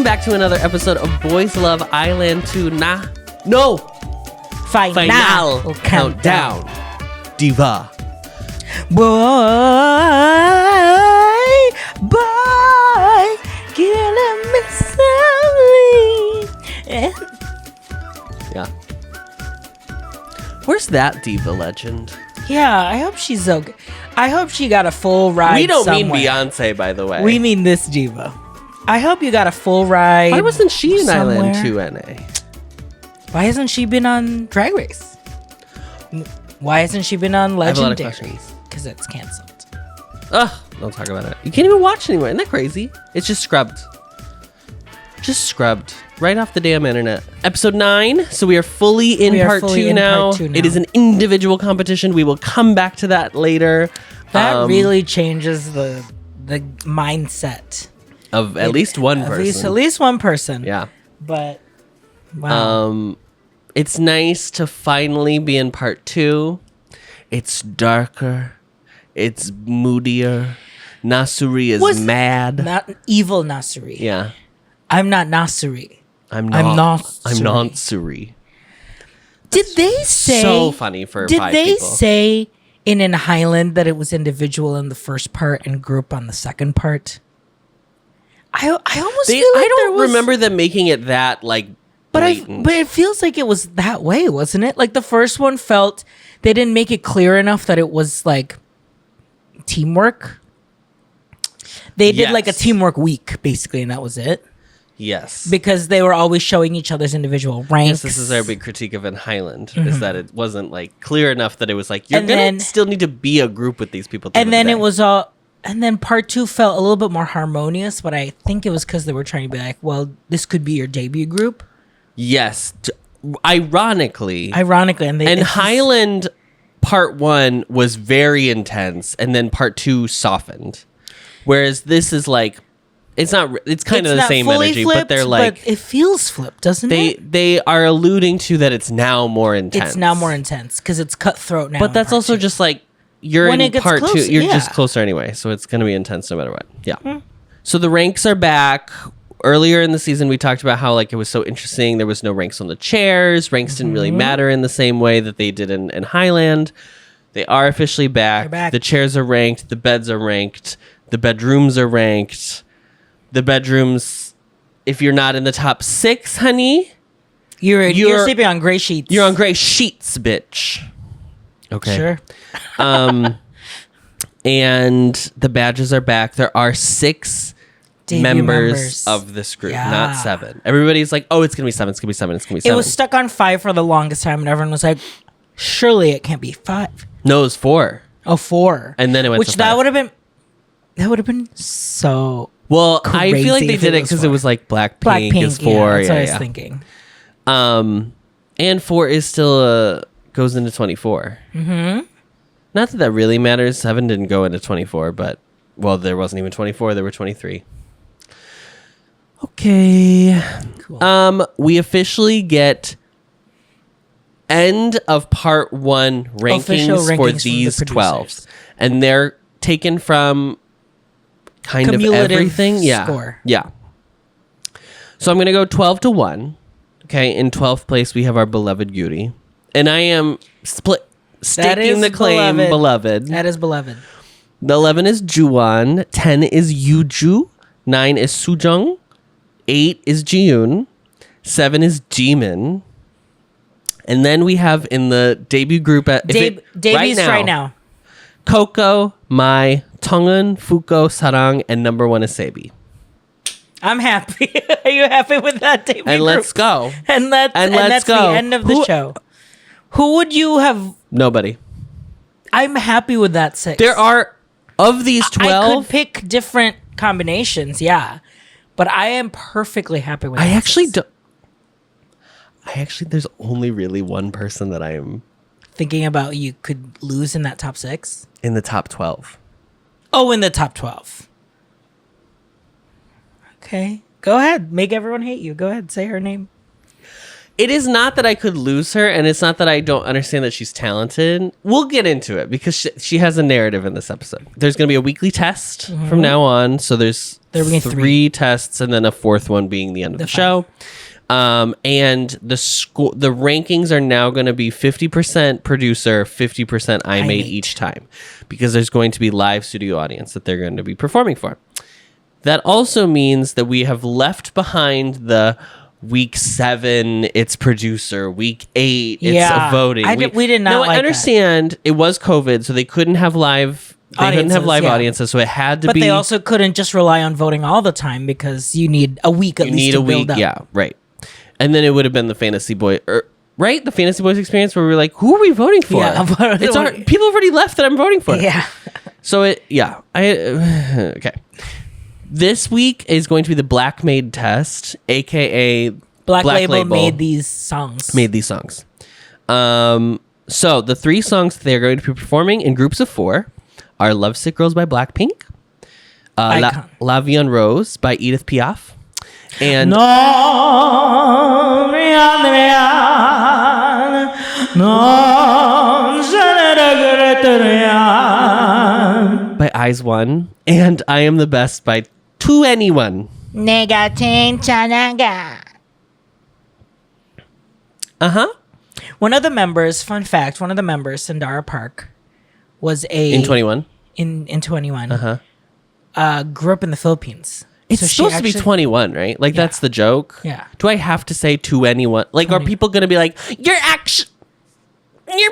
Welcome back to another episode of Boys Love Iland 2 Final Countdown. Diva. Boy, killing me slowly. Yeah. Where's that diva legend? Yeah, I hope she's okay. I hope she got a full ride. We don't somewhere. mean Beyonce, by the way. We mean this diva. I hope you got a full ride. Why wasn't she in somewhere? Iland 2 NA? Why hasn't she been on Drag Race? Why hasn't she been on Legendary? I have a lot of questions. Because it's canceled. Ugh, don't talk about it. You can't even watch anymore. Isn't that crazy? It's just scrubbed. Just scrubbed. Right off the damn internet. Episode 9. So we are fully in part 2 now. It is an individual competition. We will come back to that later. That really changes the mindset. Of at least one person. At least one person. Yeah. But, wow. It's nice to finally be in part 2. It's darker. It's moodier. Nasuri is mad. Not evil Nasuri. Yeah. I'm not Nasuri. I'm Nasuri. Nasuri. Did they say... So funny for 5 people. Did they say in an Highland that it was individual in the first part and group on the second part? I almost feel like I don't remember them making it that, like, blatant. But it feels like it was that way, wasn't it? Like the first one felt... They didn't make it clear enough that it was, like, teamwork. They did, like, a teamwork week, basically, and that was it. Yes. Because they were always showing each other's individual ranks. Yes, this is our big critique of Highland, is that it wasn't, like, clear enough that it was like, you're going to still need to be a group with these people. And then it was all... And then part 2 felt a little bit more harmonious, but I think it was because they were trying to be like, well, this could be your debut group. Yes. Ironically. And Highland part 1 was very intense, and then part 2 softened. Whereas this is like, it's kind of the same energy, flipped, but they're like, but it feels flipped, doesn't it? They are alluding to that it's now more intense. It's now more intense because it's cutthroat now. But that's also just like, you're when in part closer, 2. You're just closer anyway, so it's going to be intense no matter what. Yeah. Mm. So the ranks are back. Earlier in the season, we talked about how, like, it was so interesting. There was no ranks on the chairs. Ranks didn't really matter in the same way that they did in Highland. They are officially back. They're back. The chairs are ranked. The beds are ranked. The bedrooms are ranked. The bedrooms, if you're not in the top 6, honey, you're sleeping on gray sheets. You're on gray sheets, bitch. Okay. Sure. And the badges are back. There are 6 members of this group, not 7. Everybody's like, oh, it's going to be 7. It's going to be 7. It's going to be 7. It was stuck on 5 for the longest time, and everyone was like, surely it can't be 5. No, it was 4. Oh, 4. And then it went to 5. That would have been so well, I feel like they did it because it was like Blackpink is 4. Yeah, that's what I was thinking. And 4 is still goes into 24. Mm-hmm. Not that really matters. 7 didn't go into 24, but, well, there wasn't even 24. There were 23. Okay. Cool. We officially get end of part 1 rankings for these 12. And they're taken from kind of everything. Score. Yeah. So I'm going to go 12 to 1. Okay. In 12th place, we have our beloved Yuri. And I am staking the claim, beloved. That is beloved. The 11 is Jiyoon. 10 is Yuju. 9 is Sujung. 8 is Jiyoon. 7 is Jimin. And then we have in the debut group debuts right now. Coco, Mai, Tongun, Fuko, Sarang, and number 1 is Sabi. I'm happy. Are you happy with that debut And group? let's go. And that's go. the end of the show. Who would you have? Nobody. I'm happy with that 6. There are, of these 12. I could pick different combinations, yeah. But I am perfectly happy with that. There's only really one person that I am thinking about you could lose in that top 6. In the top 12. Oh, in the top 12. Okay. Go ahead. Make everyone hate you. Go ahead. Say her name. It is not that I could lose her, and it's not that I don't understand that she's talented. We'll get into it because she has a narrative in this episode. There's going to be a weekly test from now on. So there's three tests, and then a fourth one being the end of the show. And the rankings are now going to be 50% producer, 50% I made each time, because there's going to be live studio audience that they're going to be performing for. That also means that we have left behind the week 7, it's producer. Week 8, it's voting. We did not. No, like I understand it was COVID, so they couldn't have live. They couldn't have live audiences, so it had to be. But they also couldn't just rely on voting all the time because you need a week at least to build up. Yeah, right. And then it would have been the Fantasy Boy, right? The Fantasy Boys experience where we were like, who are we voting for? Yeah, people have already left that I'm voting for. Yeah. So okay. This week is going to be the Black Maid test, aka Black Label made these songs. So the 3 songs that they're going to be performing in groups of 4 are Lovesick Girls by Blackpink, La Vie en Rose by Edith Piaf, and by Eyes One, and I Am the Best by To Anyone. One of the members, fun fact, Sandara Park, was in 21. In 21. Grew up in the Philippines. It's supposed to be 21, right? Like, that's the joke. Yeah. Do I have to say to anyone? Like, are people going to be like, you're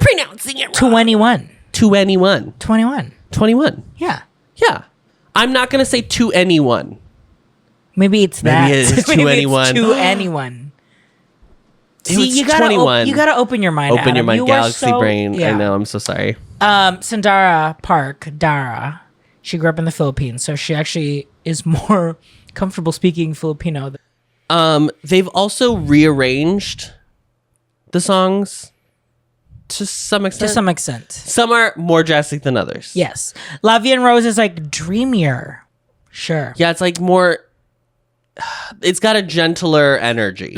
pronouncing it wrong. 21. To anyone. 21. 21. Yeah. Yeah. I'm not going to say to anyone. Maybe it's that. Maybe it is to anyone. To anyone. See, you gotta 21. You gotta open your mind. Open your mind, galaxy brain. Yeah. I know. I'm so sorry. Sandara Park, Dara. She grew up in the Philippines, so she actually is more comfortable speaking Filipino. They've also rearranged the songs to some extent. Some are more drastic than others. Yes. La Vie en Rose is like dreamier. Sure. Yeah, it's like more. It's got a gentler energy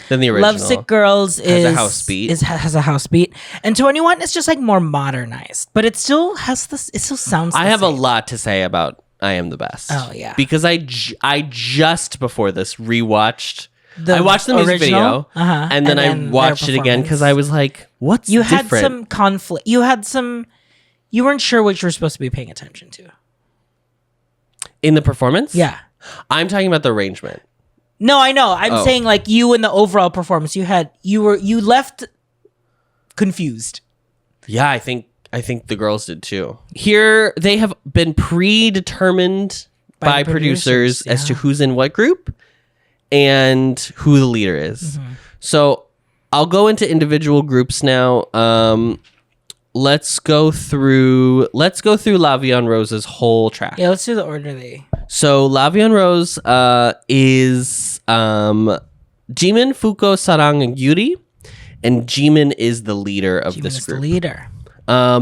than the original. Lovesick Girls has a house beat. Has a house beat, and 21 is just like more modernized, but it still has this. It still sounds. I have a lot to say about I Am the Best. Oh yeah, because I just before this rewatched. I watched the music video, and then I watched it again because I was like, "What's different?" Had some conflict. You weren't sure what you were supposed to be paying attention to in the performance. Yeah. I'm talking about the arrangement. No, I know. I'm saying like you in the overall performance, you left confused. Yeah, I think the girls did too. Here they have been predetermined by producers as to who's in what group and who the leader is. So I'll go into individual groups now. Let's go through La Vie en Rose's whole track. Yeah, let's do the order they. So La Vie en Rose is Jimin, Fuko, Sarang, and Yuri, and Jimin is the leader of this group. The leader.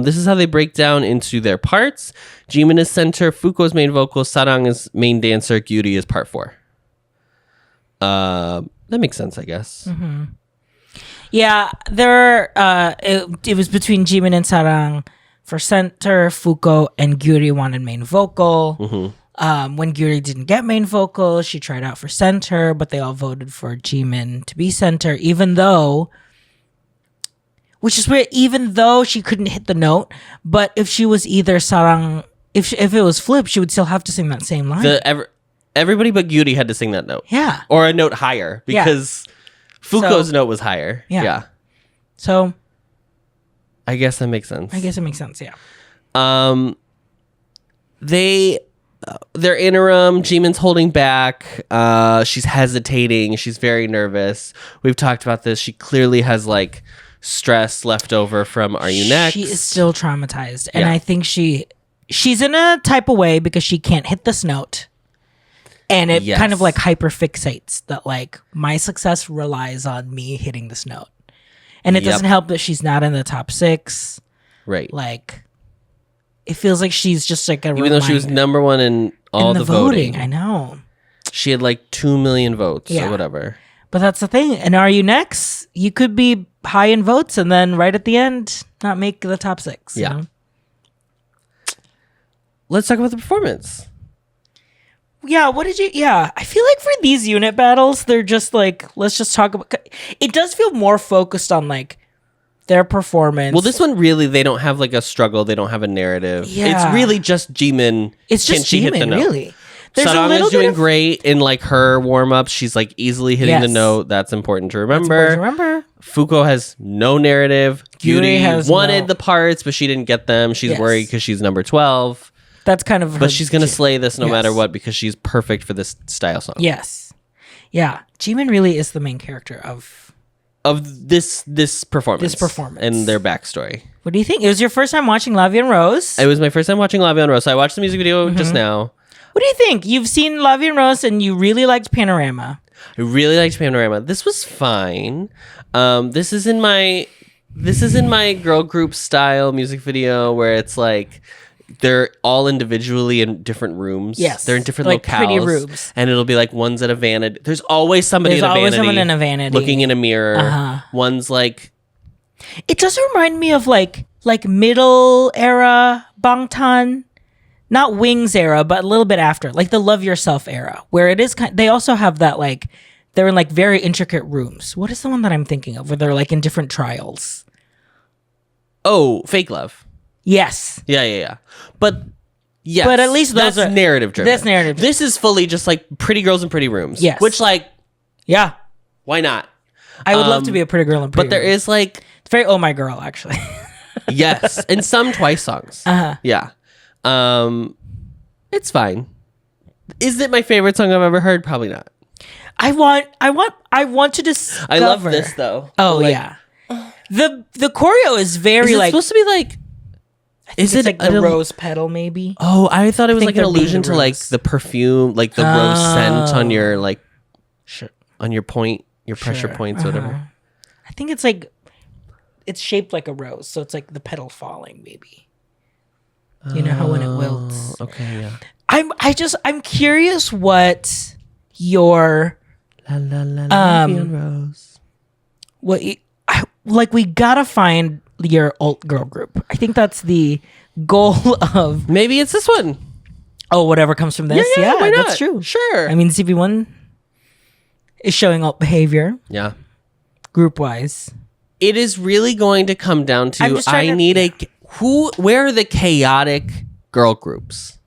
This is how they break down into their parts. Jimin is center, Fuko is main vocal, Sarang is main dancer, Yuri is part 4. That makes sense, I guess. Yeah, it was between Jimin and Sarang for center. Fuko and Gyuri wanted main vocal. When Gyuri didn't get main vocal, she tried out for center, but they all voted for Jimin to be center, even though, which is weird, even though she couldn't hit the note. But if she was either Sarang, if it was flipped, she would still have to sing that same line. Everybody but Gyuri had to sing that note. Yeah. Or a note higher, because Fuko's note was higher. Yeah. So I guess that makes sense. Yeah. They're interim. Jimin's holding back. She's hesitating. She's very nervous. We've talked about this. She clearly has like stress left over from Are You Next? She is still traumatized. And I think she's in a type of way because she can't hit this note. And it kind of like hyper fixates that like my success relies on me hitting this note. And it doesn't help that she's not in the top 6. Right. Like it feels like she's just like a even though she was number 1 in all the voting. I know. She had like 2 million votes or whatever. But that's the thing. And Are You Next? You could be high in votes and then right at the end, not make the top 6. Yeah. You know? Let's talk about the performance. Yeah, what did you... Yeah, I feel like for these unit battles, they're just like, let's just talk about... It does feel more focused on like their performance. Well, this one really, they don't have like a struggle. They don't have a narrative. Yeah. It's really just Jimin. It's just Jimin, really. Sarang is doing great in like her warm-ups. She's like easily hitting the note. That's important to remember. Fuko has no narrative. Gyuri has wanted the parts, but she didn't get them. She's worried because she's number 12. That's kind of her. But she's going to slay this no matter what because she's perfect for this style song. Yes. Yeah. Jimin really is the main character of this performance. This performance. And their backstory. What do you think? It was your first time watching La Vie en Rose? It was my first time watching La Vie en Rose. So I watched the music video just now. What do you think? You've seen La Vie en Rose and you really liked Panorama. I really liked Panorama. This was fine. This is in my girl group style music video where it's like they're all individually in different rooms. Yes. They're in different like locales. Pretty rooms. And it'll be like one's at a vanity. There's always somebody There's at a always vanity. someone in a vanity. Looking in a mirror. One's like... It does remind me of like middle era Bangtan. Not Wings era, but a little bit after. Like the Love Yourself era. Where it is they also have that like... They're in like very intricate rooms. What is the one that I'm thinking of? Where they're like in different trials. Oh, Fake Love. Yes. Yeah. But yes. But at least those that's are narrative driven. That's narrative driven. This is fully just like Pretty Girls in Pretty Rooms. Yes. Which like, yeah. why not? I would love to be a pretty girl in Pretty But there Rooms. is like... It's very Oh My Girl, actually. Yes. And some Twice songs. Yeah. It's fine. Is it my favorite song I've ever heard? Probably not. I want to discover. I love this though. Oh yeah. The choreo is very is it like supposed to be like... Is it like the rose petal maybe? Oh, I thought it was like an they're being allusion the to like rose. the perfume, like the rose scent on your like on your point, your pressure points, whatever. I think it's like it's shaped like a rose, so it's like the petal falling maybe. You know how when it wilts. Okay, yeah. I'm curious what your La la la la rose. Like we gotta find your alt girl group. I think that's the goal of Maybe it's this one. Oh, whatever comes from this. Yeah, why not? That's true. Sure. I mean, CP1 is showing alt behavior Yeah. group wise. It is really going to come down to to where are the chaotic girl groups?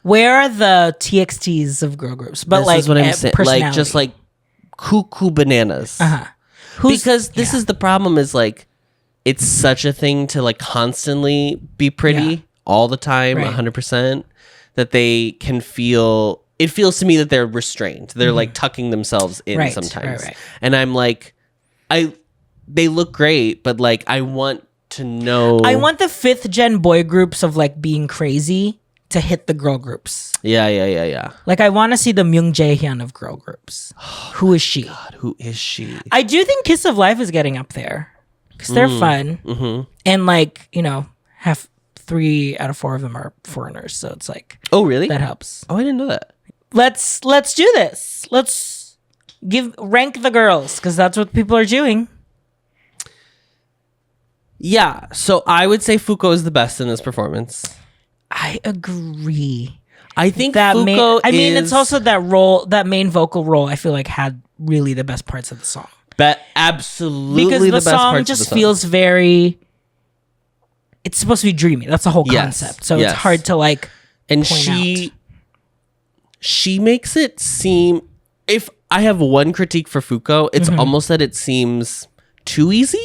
Where are the TXTs of girl groups? But This like is what I'm saying. Like just like cuckoo bananas. Because this is the problem is like it's such a thing to like constantly be pretty all the time, 100%, that they can feel, it feels to me that they're restrained. They're like tucking themselves in sometimes. And I'm like, they look great, but like I want to know. I want the 5th gen boy groups of like being crazy to hit the girl groups. Yeah. Like I want to see the Myung Jae-hyun of girl groups. Who is she? God, who is she? I do think Kiss of Life is getting up there. Because they're fun. And like, 3 out of 4 of them are foreigners. So it's like... Oh, really? That helps. Oh, I didn't know that. Let's do this. Let's rank the girls. Because that's what people are doing. Yeah. So I would say Fuko is the best in this performance. I agree. I think that Fuko it's also that role, that main vocal role, I feel like had really the best parts of the song. But absolutely because the best song parts just of the song. feels very... It's supposed to be dreamy. That's the whole concept. So it's hard to like and point she makes it seem... If I have one critique for Fuko, it's almost that it seems too easy.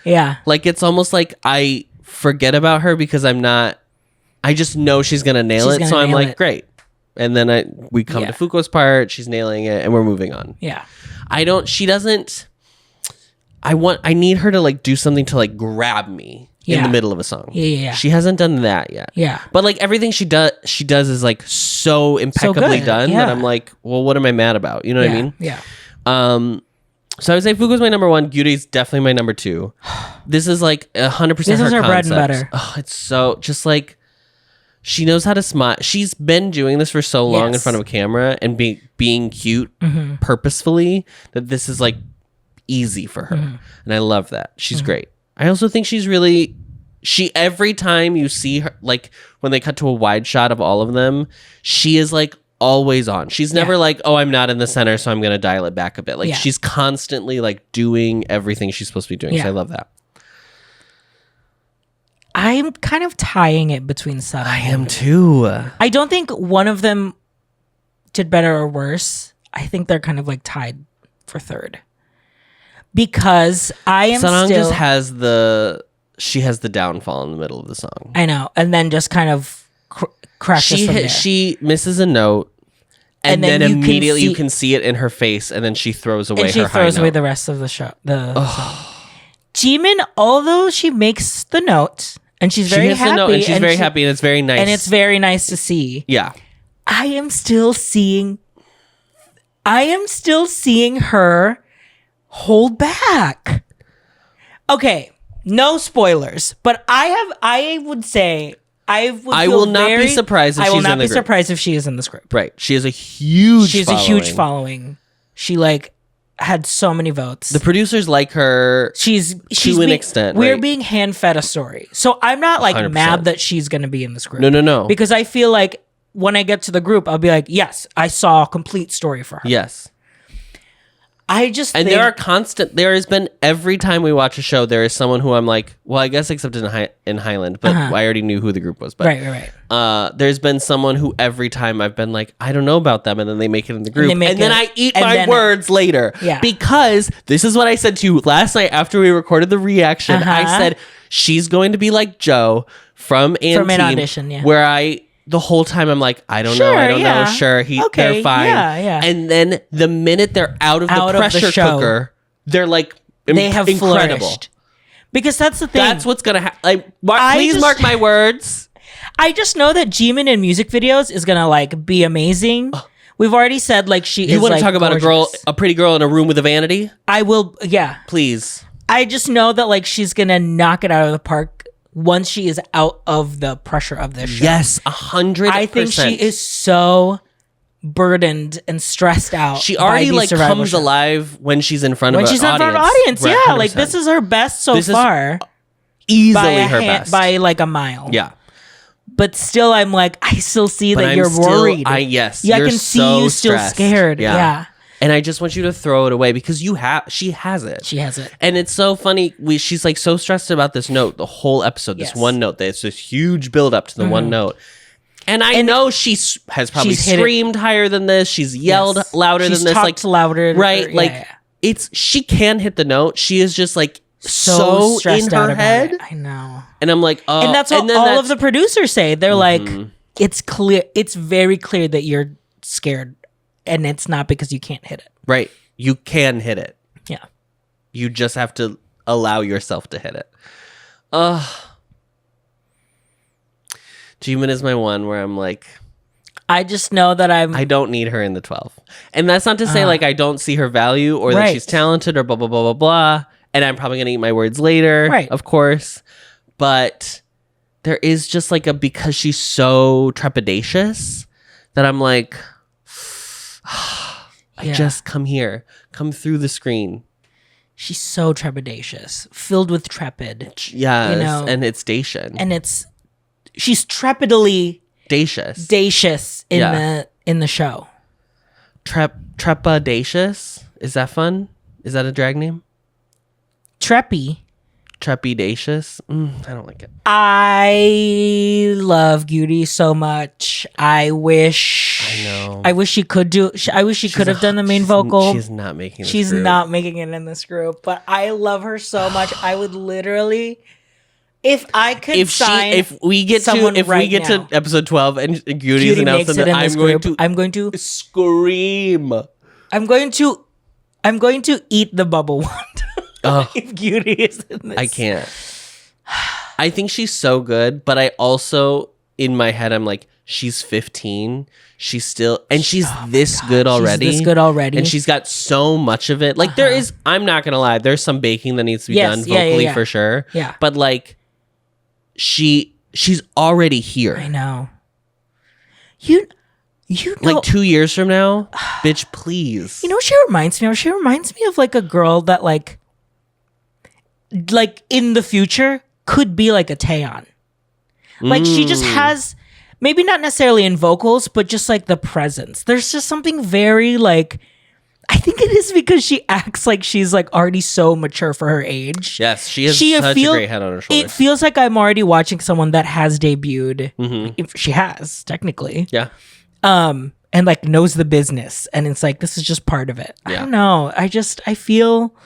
Yeah. Like it's almost like I forget about her because I just know she's gonna nail it. So I'm like, great. And then we come to Fuko's part, she's nailing it, and we're moving on. Yeah. I need her to like do something to like grab me in the middle of a song. Yeah. She hasn't done that yet. Yeah. But like everything she does is like so impeccably done that I'm like, well, what am I mad about? You know what I mean? Yeah. So I would say Fuko's my number 1. Gyuri's definitely my number 2. This is like 100% This is her bread and butter. Oh, it's so just like She knows how to smile. She's been doing this for so long in front of a camera and being cute purposefully that this is like easy for her. And I love that. She's great. I also think she's really... every time you see her, like when they cut to a wide shot of all of them, she is like always on. She's never like, oh, I'm not in the center, so I'm going to dial it back a bit. Like she's constantly like doing everything she's supposed to be doing. So I love that. I'm kind of tying it between Sara. I am too. I don't think one of them did better or worse. I think they're kind of like tied for third. Because I am Sarang still... just has the... She has the downfall in the middle of the song. I know. And then just kind of crashes from there. She misses a note. And then immediately you can see it in her face. And then she throws away her high note. And she throws away the rest of the show. Song. Jimin, although she makes the note... And she's very happy. And she's very happy, and it's very nice. And it's very nice to see. Yeah. I am still seeing her hold back. Okay, no spoilers, but I would say I will not be surprised if she's in the group. I will not be surprised if she is in this group. Right. She has a huge following. She had so many votes. The producers like her she's to an extent. We're being hand-fed a story. So I'm not 100%. Mad that she's going to be in this group. No. Because I feel like when I get to the group, I'll be like, yes, I saw a complete story for her. Yes. And there has been every time we watch a show, there is someone who I'm like, well, I guess except in Iland, but I already knew who the group was. But, right. There's been someone who every time I've been like, I don't know about them, and then they make it in the group, and then I eat my words later. Yeah. Because this is what I said to you last night after we recorded the reaction. I said, she's going to be like Joe from An Audition, where the whole time I'm like, I don't know. Sure, they're fine. Yeah. And then the minute they're out of the pressure cooker, they're like they have incredible. Flourished. Because that's the thing. That's what's gonna happen. Please mark my words. I just know that Jimin in music videos is gonna be amazing. We've already said she is. You want to talk gorgeous. about a pretty girl in a room with a vanity? I will. Yeah. Please. I just know that she's gonna knock it out of the park. Once she is out of the pressure of this show. Yes, 100%. I think she is so burdened and stressed out. She already comes alive when she's in front of an audience. When she's in front of an audience, right, yeah. This is her best so far. Easily her best. By a mile. Yeah. But still, I'm I still see that you're worried. I can see you still scared. Yeah. And I just want you to throw it away because she has it. She has it. And it's so funny. She's so stressed about this note the whole episode, this one note. It's this huge build up to the one note. And I know she has probably screamed higher than this. She's yelled louder than this. Talked louder. Right? She can hit the note. She is just so stressed in out her head. It. I know. And I'm like, oh. And that's what all of the producers say. They're it's clear. It's very clear that you're scared. And it's not because you can't hit it. Right. You can hit it. Yeah. You just have to allow yourself to hit it. Jimin is my one where I'm I just know that I don't need her in the 12. And that's not to say I don't see her value or that she's talented or blah, blah, blah, blah, blah. And I'm probably going to eat my words later. Right. Of course. But there is just because she's so trepidatious that I'm just come here. Come through the screen. She's so trepidatious. Filled with trepid. Yes, and it's Dacian. And she's trepidly dacious in the show. Trepidatious? Is that fun? Is that a drag name? Trepidacious? I don't like it. I love Gyuri so much. I wish she could have done the main vocal. She's not making not making it in this group. But I love her so much. I would literally, if I could if we get to episode 12 and Gyuri's announced that I'm going to scream. I'm going to eat the bubble wand. If Gyuri is in this. I can't. I think she's so good, but I also, in my head, I'm she's 15. She's still, and she's this good already. And she's got so much of it. There is, I'm not going to lie, there's some baking that needs to be done vocally for sure. Yeah. But she's already here. I know. You know, like 2 years from now, bitch, please. You know what she reminds me of? She reminds me of like a girl that like in the future could be like a Taeyeon. Like she just has, maybe not necessarily in vocals, but just like the presence. There's just something very like, I think it is because she acts like she's like already so mature for her age. Yes, she has such a great head on her shoulders. It feels like I'm already watching someone that has debuted. If she has, technically. Yeah. And like knows the business. And it's like, this is just part of it. Yeah. I don't know. I feel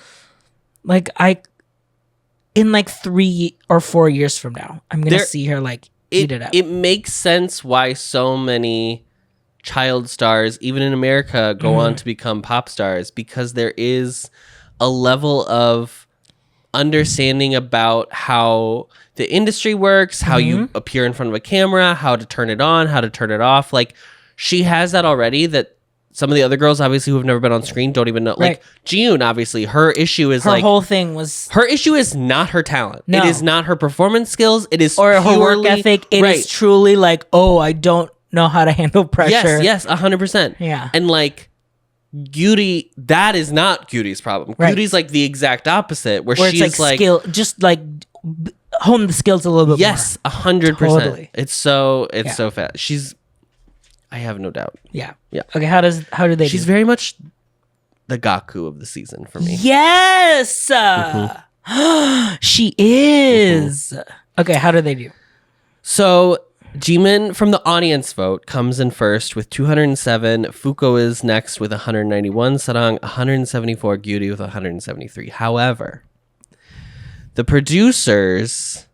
like in like 3 or 4 years from now, I'm going to see her like eat it up. It makes sense why so many child stars, even in America, go on to become pop stars, because there is a level of understanding about how the industry works, how you appear in front of a camera, how to turn it on, how to turn it off. Like, she has that already that some of the other girls, obviously, who have never been on screen don't even know. Right. Like, Jiyoon, obviously, her issue is her whole thing was... Her issue is not her talent. No. It is not her performance skills. It is or her work ethic. It is truly like, oh, I don't know how to handle pressure. Yes, 100%. Yeah. And like, Gyuri, that is not Gyuri's problem. Right. Gyuri's like the exact opposite, where she's it's like skill, just like hone the skills a little bit more. yes, 100%. Totally. It's so fast. I have no doubt. Yeah. Yeah. Okay, how do they She's do? very much the Gaku of the season for me. Yes! She is. Okay, how do they do? So, Jimin from the audience vote comes in first with 207. Fuko is next with 191. Sarang 174. Gyuri with 173. However, the producers,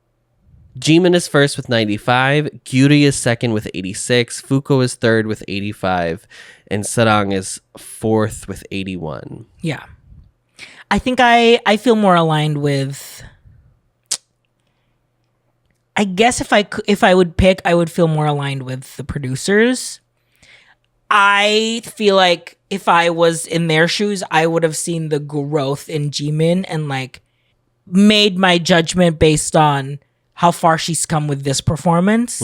Jimin is first with 95. Gyuri is second with 86. Fuko is third with 85. And Sarang is fourth with 81. Yeah. I think I feel more aligned with... I guess if I would pick, I would feel more aligned with the producers. I feel like if I was in their shoes, I would have seen the growth in Jimin and like made my judgment based on how far she's come with this performance.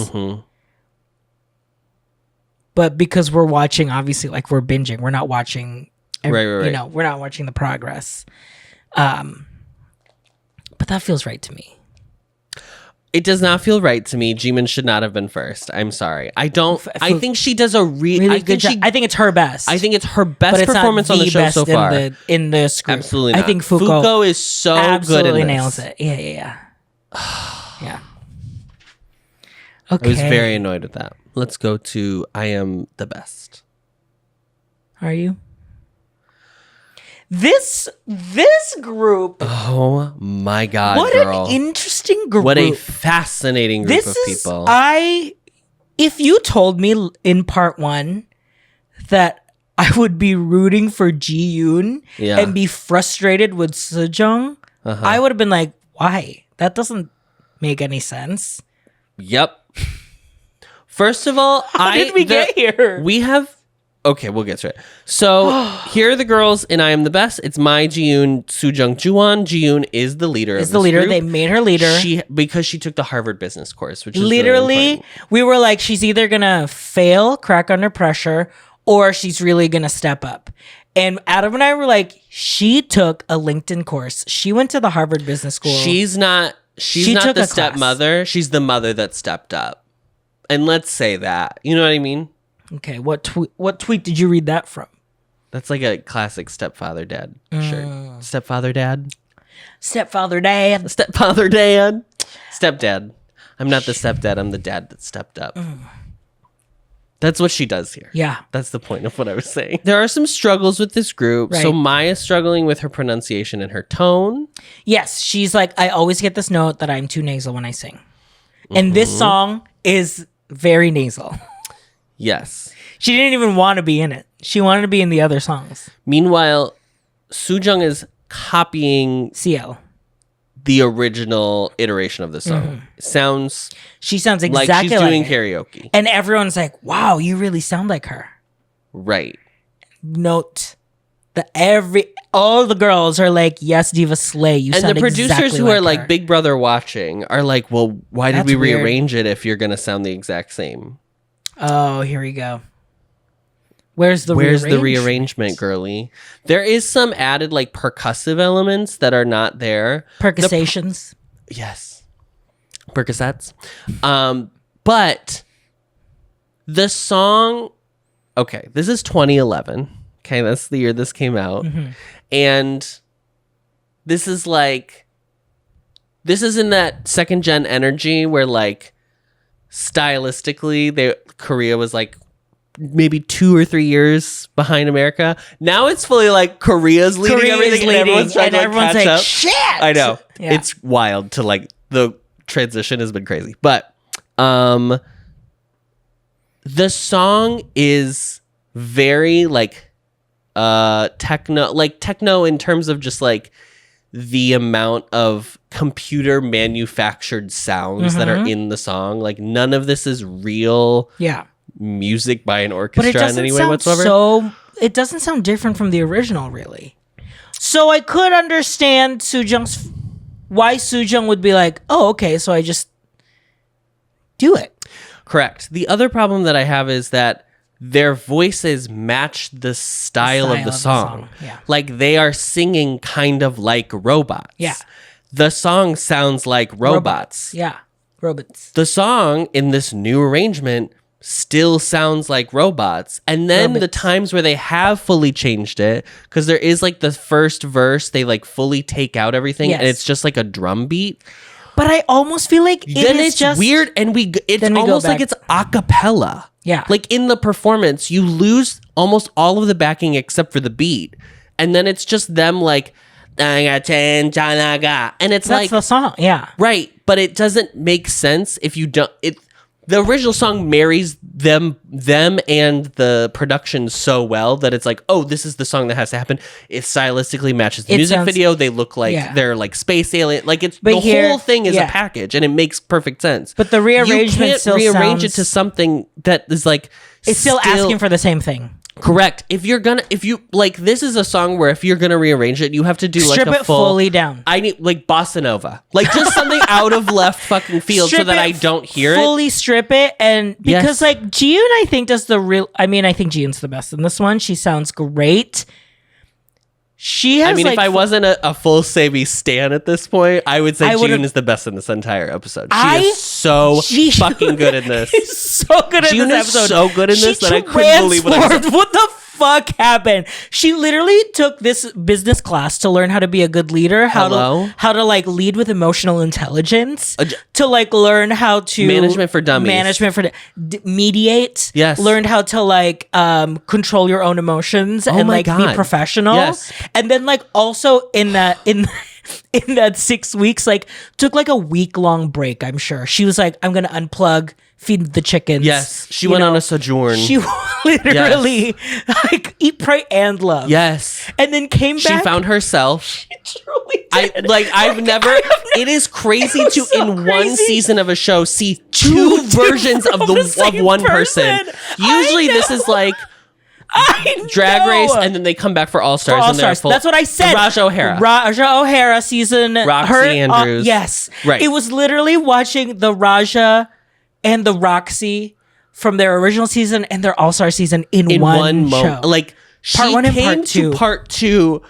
But because we're watching, obviously, like we're binging, we're not watching, Right. you know, we're not watching the progress. But that feels right to me. It does not feel right to me. Jimin should not have been first. I'm sorry. I don't. I think she does a really good job. I think it's her best. I think it's her best but it's performance not on the show best so far. In the script. Absolutely not. I think Fuko is so absolutely good in this. nails it. Yeah. Yeah. Okay. I was very annoyed with that. Let's go to I Am the Best. Are you? This group. Oh my God, what girl. an interesting group. What a fascinating group of people. If you told me in part 1 that I would be rooting for Jiyoon and be frustrated with Sejong, I would have been like, why? That doesn't make any sense. Yep. First of all, how did we get here? We have... Okay, we'll get to it. So, here are the girls in I Am the Best. It's Mai, Jiyoon, Sujung, Juwon. Jiyoon is the leader of this group. They made her leader. Because she took the Harvard Business course, which is literally, really we were like, she's either going to fail, crack under pressure, or she's really going to step up. And Adam and I were like, she took a LinkedIn course. She went to the Harvard Business School. She's not the stepmother. She's the mother that stepped up. And let's say that. You know what I mean? Okay, what tweet did you read that from? That's like a classic stepfather dad shirt. Stepfather dad? Stepfather dad. Stepfather dad. Stepdad. I'm not the stepdad, I'm the dad that stepped up. That's what she does here. Yeah. That's the point of what I was saying. There are some struggles with this group. Right. So Maya's struggling with her pronunciation and her tone. Yes, she's like, I always get this note that I'm too nasal when I sing. And this song is very nasal. Yes. She didn't even want to be in it. She wanted to be in the other songs. Meanwhile, Sujung is copying CL. the original iteration of the song. She sounds exactly like she's doing her. karaoke. And everyone's like, wow, you really sound like her. Right. Note that all the girls are like, yes, Diva Slay. You and sound the producers exactly who like are like her. Big Brother watching are like, well, why did That's we weird. rearrange it if you're going to sound the exact same? Oh, here we go. Where's the rearrangement, girly? There is some added like percussive elements that are not there. Percussations. Yes. Percocets. But the song, okay, this is 2011. Okay, that's the year this came out. Mm-hmm. And this is in that second gen energy where like stylistically Korea was like maybe 2 or 3 years behind America. Now it's fully like Korea's leading everything and everyone's trying to catch like, up. Shit! I know. Yeah. It's wild to like the transition has been crazy. But the song is very like techno in terms of just like the amount of computer manufactured sounds that are in the song. Like none of this is real music by an orchestra in any way whatsoever. So it doesn't sound different from the original, really. So I could understand why Soojung would be like, oh, okay, so I just do it. Correct. The other problem that I have is that their voices match the style of the song. Yeah. Like they are singing kind of like robots. Yeah. The song sounds like robots. Yeah. Robots. The song in this new arrangement still sounds like robots. And then the times where they have fully changed it, because there is like the first verse, they like fully take out everything and it's just like a drum beat. But I almost feel like it's just weird and it's almost like it's a cappella. Yeah. Like in the performance, you lose almost all of the backing except for the beat. And then it's just them like, and it's that's the song. Yeah. Right. But it doesn't make sense if you don't. The original song marries them and the production so well that it's like, oh, this is the song that has to happen. It stylistically matches the music video. They look like they're like space alien. Like whole thing is a package, and it makes perfect sense. But the rearrangement you can't rearrange it to something that is like it's still asking for the same thing. Correct. If you like, this is a song where if you're gonna rearrange it, you have to do like strip it fully down. I need like bossa nova, like just something out of left fucking field so that I don't hear fully strip it, and because like Jiyoon, I think does the real. I mean, I think Jiyoon's the best in this one. She sounds great. She has. I mean, if I wasn't a full Sabi stan at this point, I would say Jiyoon is the best in this entire episode. She is so fucking good in this. So good in this episode. So good in this that I couldn't believe what I said. What the fuck happened? She literally took this business class to learn how to be a good leader, how to like lead with emotional intelligence, to like learn how to management for dummies, mediate. Yes, learned how to like control your own emotions and like be professional. Yes, and then like also in that 6 weeks, like took like a week-long break. I'm sure she was like, I'm gonna unplug, feed the chickens. Yes, she went on a sojourn. She literally like eat, pray, and love. Yes, and then came back. She found herself. She truly did. It is crazy to in one season of a show see two versions of one person. Usually this is like Drag Race, and then they come back for All Stars. That's what I said. Raja O'Hara season. Roxy Andrews. Yes, right. It was literally watching the Raja and the Roxy from their original season and their All Star season in one show. Like part one and part two. Part two.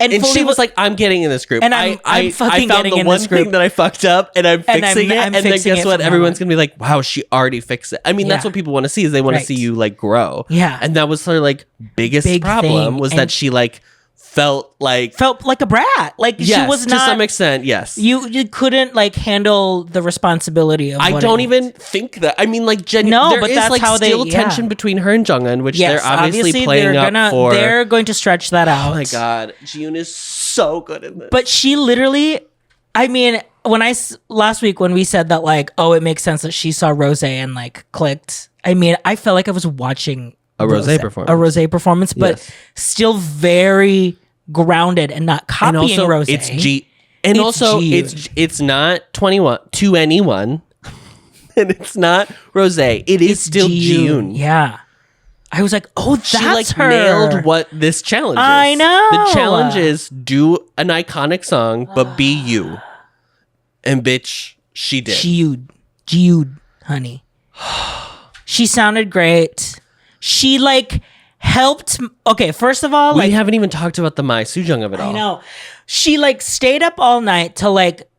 And she was like, I'm getting in this group. And I'm fucking found getting in one this group. thing that I fucked up and I'm fixing it. And then guess what? Everyone's going to be like, wow, she already fixed it. I mean, that's what people want to see is they want to see you like grow. Yeah. And that was her like biggest problem was that she like felt like a brat. Like she was not, to some extent, yes. You couldn't like handle the responsibility of I don't even think that. I mean, like there but is that's like how still tension between her and Jungin, which they're obviously playing up for. They're going to stretch that out. Oh my god, Jiyoon is so good in this. But she literally, I mean, last week when we said that like, oh, it makes sense that she saw Rose and like clicked. I mean, I felt like I was watching a Rose performance, but still very grounded and not copying Rose. It's not 21 to anyone, and it's not Rose. It's still Jiyoon. Yeah, I was like, oh, that's she like her. Nailed what this challenge is. I know. The challenge is do an iconic song, but be you. And bitch, she did. Jiyoon, honey. She sounded great. She like helped. Okay, first of all, we haven't even talked about the Mai Sujung of it all. I know. She like stayed up all night to like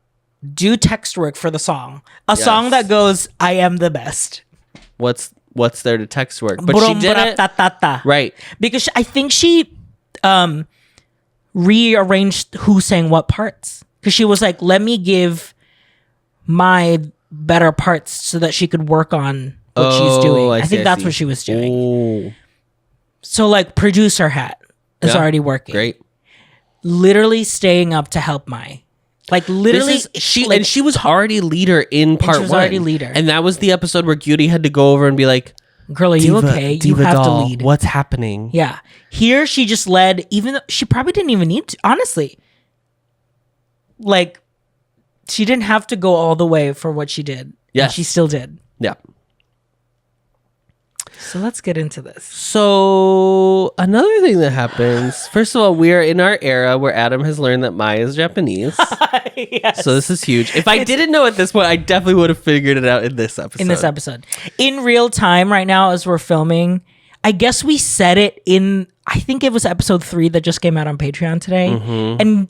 do text work for the song. A song that goes, "I am the best." What's there to text work? But she did it. Right. Because I think she rearranged who sang what parts. Because she was like, let me give my better parts so that she could work on what she's doing. I think that's what she was doing. Oh. So like producer hat is already working. Great. Literally staying up to help Mai. Like literally, and she was already leader in part 1. She was already leader, and that was the episode where Gyuri had to go over and be like, "Girl, are you okay? You have doll, to lead. What's happening?" Yeah. Here she just led, even though she probably didn't even need to. Honestly, like she didn't have to go all the way for what she did. Yeah, she still did. Yeah. So let's get into this. So another thing that happens, first of all, we are in our era where Adam has learned that Mai is Japanese. Yes. So this is huge. If I didn't know at this point, I definitely would have figured it out in this episode. In real time right now as we're filming, I guess we said it in, I think it was episode 3 that just came out on Patreon today. Mm-hmm. And